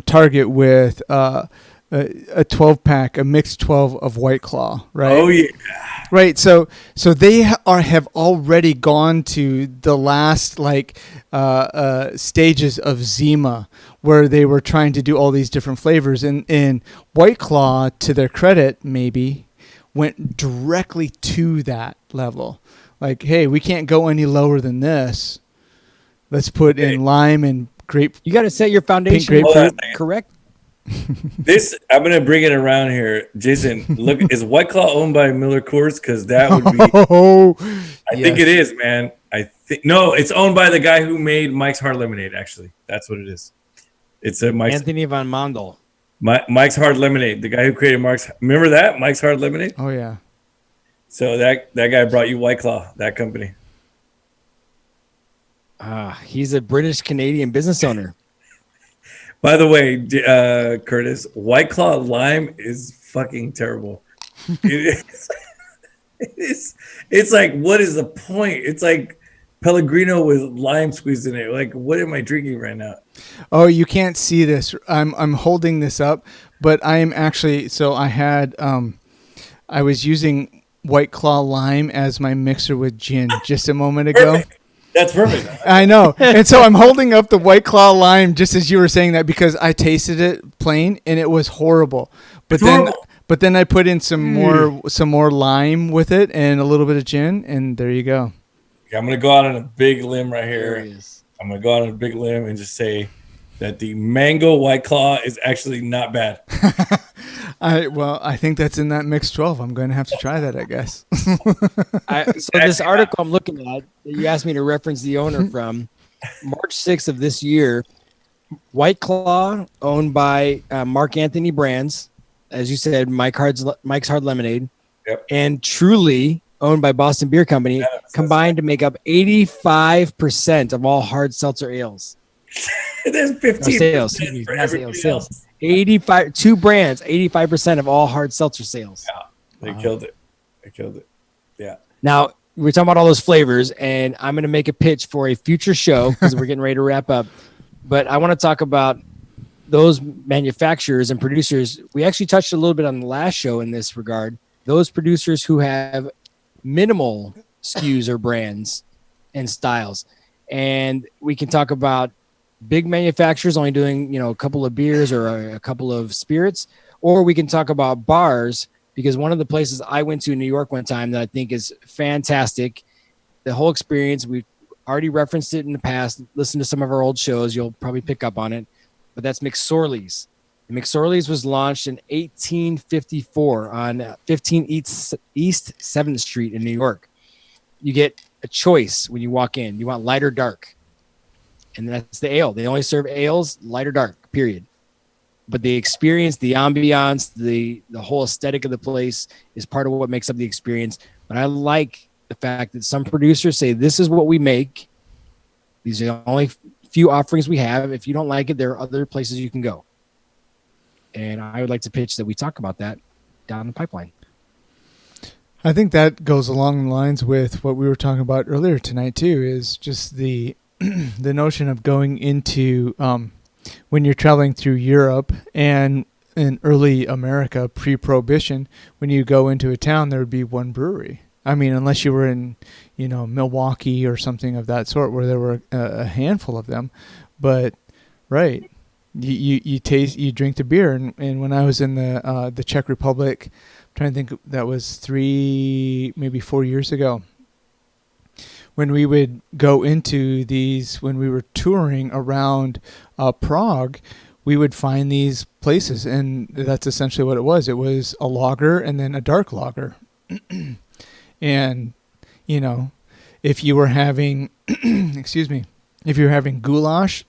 Target with a 12-pack, a mixed 12 of White Claw, right? Oh yeah. Right. So they have already gone to the last stages of Zima, where they were trying to do all these different flavors, and White Claw, to their credit, maybe went directly to that level. Like, hey, we can't go any lower than this. Let's put in lime and grape. You got to set your foundation grapefruit. Hold on a second. correct. This I'm gonna bring it around here, Jason. Look, is White Claw owned by Miller Coors? Because that would be. Oh, I think it is, man. I think no, it's owned by the guy who made Mike's Hard Lemonade. Actually, that's what it is. It's a Mike's Anthony Van Mondel. Mike's Hard Lemonade. The guy who created Mark's. Remember that Mike's Hard Lemonade? Oh yeah. So that guy brought you White Claw. That company. He's a British Canadian business owner. By the way, Curtis, White Claw Lime is fucking terrible. It's like, what is the point? It's like Pellegrino with lime squeezed in it. Like, what am I drinking right now? Oh, you can't see this. I'm holding this up, but I am actually. So I had I was using White Claw Lime as my mixer with gin just a moment ago. Perfect. That's perfect. I know. And so I'm holding up the White Claw Lime just as you were saying that because I tasted it plain and it was horrible. But then I put in some more lime with it and a little bit of gin, and there you go. Okay, I'm gonna go out on a big limb right here. I'm gonna go out on a big limb and just say that the mango White Claw is actually not bad. I think that's in that mix 12. I'm going to have to try that, I guess. So this article I'm looking at, that you asked me to reference the owner from, March 6th of this year, White Claw, owned by Mark Anthony Brands, as you said, Mike's Hard Lemonade, Yep. and Truly, owned by Boston Beer Company, combined to make up 85% of all hard seltzer ales. There's 15 sales. Sales. 85, two brands, 85% of all hard seltzer sales. Yeah, they killed it. Yeah. Now, we're talking about all those flavors, and I'm going to make a pitch for a future show because we're getting ready to wrap up. But I want to talk about those manufacturers and producers. We actually touched a little bit on the last show in this regard. Those producers who have minimal SKUs or brands and styles. And we can talk about big manufacturers only doing, a couple of beers or a couple of spirits, or we can talk about bars, because one of the places I went to in New York one time that I think is fantastic, the whole experience, we've already referenced it in the past. Listen to some of our old shows, you'll probably pick up on it, but that's McSorley's. And McSorley's was launched in 1854 on 15 East 7th Street in New York. You get a choice when you walk in. You want light or dark. And that's the ale. They only serve ales, light or dark, period. But the experience, the ambiance, the whole aesthetic of the place is part of what makes up the experience. But I like the fact that some producers say, this is what we make. These are the only few offerings we have. If you don't like it, there are other places you can go. And I would like to pitch that we talk about that down the pipeline. I think that goes along the lines with what we were talking about earlier tonight too, is just the notion of going into when you're traveling through Europe and in early America, pre-Prohibition, when you go into a town, there would be one brewery. I mean, unless you were in, Milwaukee or something of that sort, where there were a handful of them. But right, you drink the beer, and when I was in the Czech Republic, I'm trying to think, that was maybe 4 years ago, when we would go into these, when we were touring around Prague, we would find these places, and that's essentially what it was. It was a lager and then a dark lager. And, if you were having, if you were having goulash,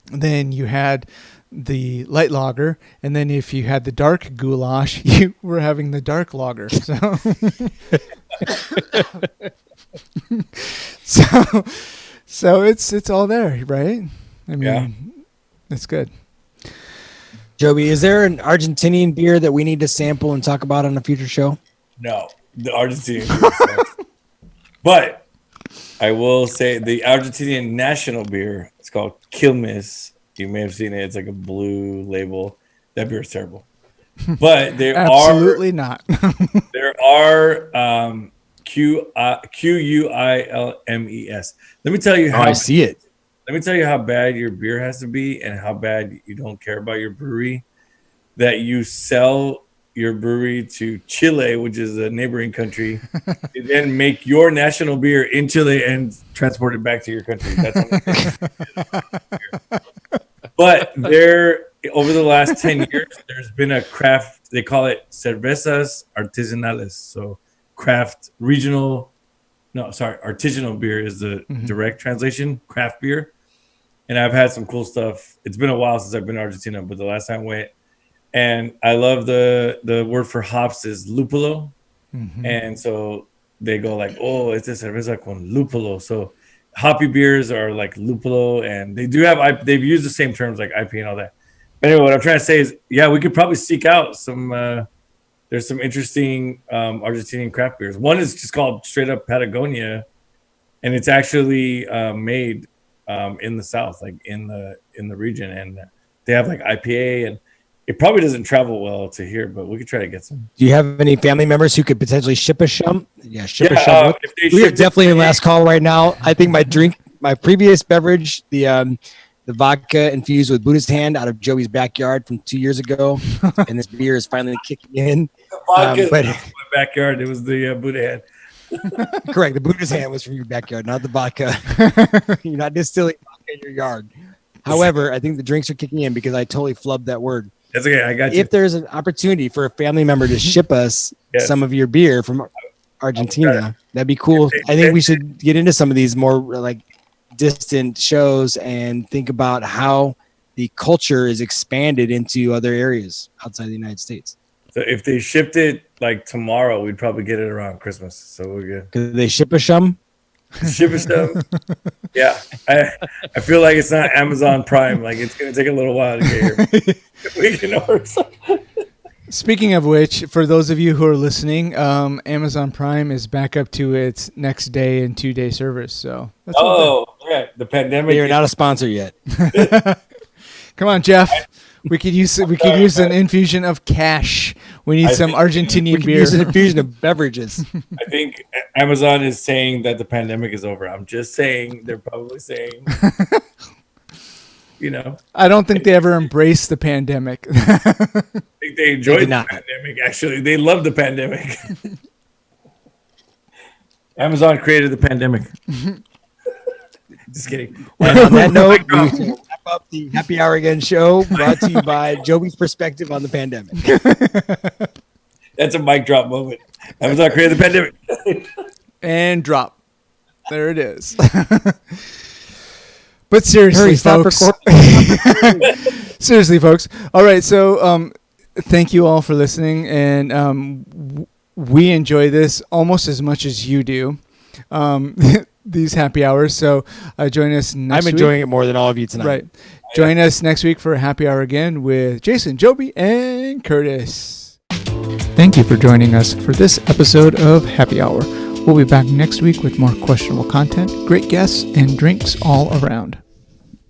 then you had the light lager, and then if you had the dark goulash, you were having the dark lager. So it's all there, right? I mean, It's good. Joby, is there an Argentinian beer that we need to sample and talk about on a future show? No, the Argentinian beer. But I will say the Argentinian national beer, it's called Quilmes. You may have seen it. It's like a blue label. That beer is terrible. But there absolutely not. There are Quilmes. Let me tell you how I see it. Let me tell you how bad your beer has to be and how bad you don't care about your brewery, that you sell your brewery to Chile, which is a neighboring country, and then make your national beer in Chile and transport it back to your country. That's but there, over the last 10 years, there's been a craft, they call it cervezas artesanales. So artisanal beer is the direct translation, craft beer. And I've had some cool stuff. It's been a while since I've been to Argentina, but the last time I went, and I love the word for hops is lupulo. And so they go like, oh, it's a cerveza con lupulo. So hoppy beers are like lupulo, and they've used the same terms like IP and all that. But anyway, what I'm trying to say is, yeah, we could probably seek out some, there's some interesting Argentinian craft beers. One is just called straight up Patagonia, and it's actually made in the South, like in the region, and they have like IPA, and it probably doesn't travel well to here, but we could try to get some. Do you have any family members who could potentially ship a shum? Yeah, ship a shum. We are definitely in last call right now. I think my previous beverage, the vodka infused with Buddha's hand out of Joey's backyard from 2 years ago, and this beer is finally kicking in. Vodka but my backyard, it was the Buddha hand. Correct. The Buddha's hand was from your backyard, not the vodka. You're not distilling vodka in your yard. However, I think the drinks are kicking in because I totally flubbed that word. That's okay. I got you. If there's an opportunity for a family member to ship us some of your beer from Argentina, that'd be cool. I think we should get into some of these more like distant shows and think about how the culture is expanded into other areas outside the United States. So if they shipped it like tomorrow, we'd probably get it around Christmas. So we're good. Could they ship a shum? Ship a shum? Yeah. I feel like it's not Amazon Prime. Like it's going to take a little while to get here. We can order some. Speaking of which, for those of you who are listening, Amazon Prime is back up to its next day and 2 day service. So that's yeah, the pandemic. You're not a sponsor yet. Come on, Jeff. We could use an infusion of cash. We need some Argentinian beer. Use an infusion of beverages. I think Amazon is saying that the pandemic is over. I'm just saying, they're probably saying, I don't think they ever embraced the pandemic. I think they enjoyed the pandemic. Actually, they love the pandemic. Amazon created the pandemic. Just kidding. And on that note, we wrap up the Happy Hour Again show, brought to you by Joby's perspective on the pandemic. That's a mic drop moment. Amazon created the pandemic. And drop. There it is. But seriously, folks. Seriously, folks. All right, so thank you all for listening, and we enjoy this almost as much as you do. These happy hours. So join us next week. I'm enjoying it more than all of you tonight. Right. Join us next week for a happy hour again with Jason, Joby, and Curtis. Thank you for joining us for this episode of Happy Hour. We'll be back next week with more questionable content, great guests, and drinks all around.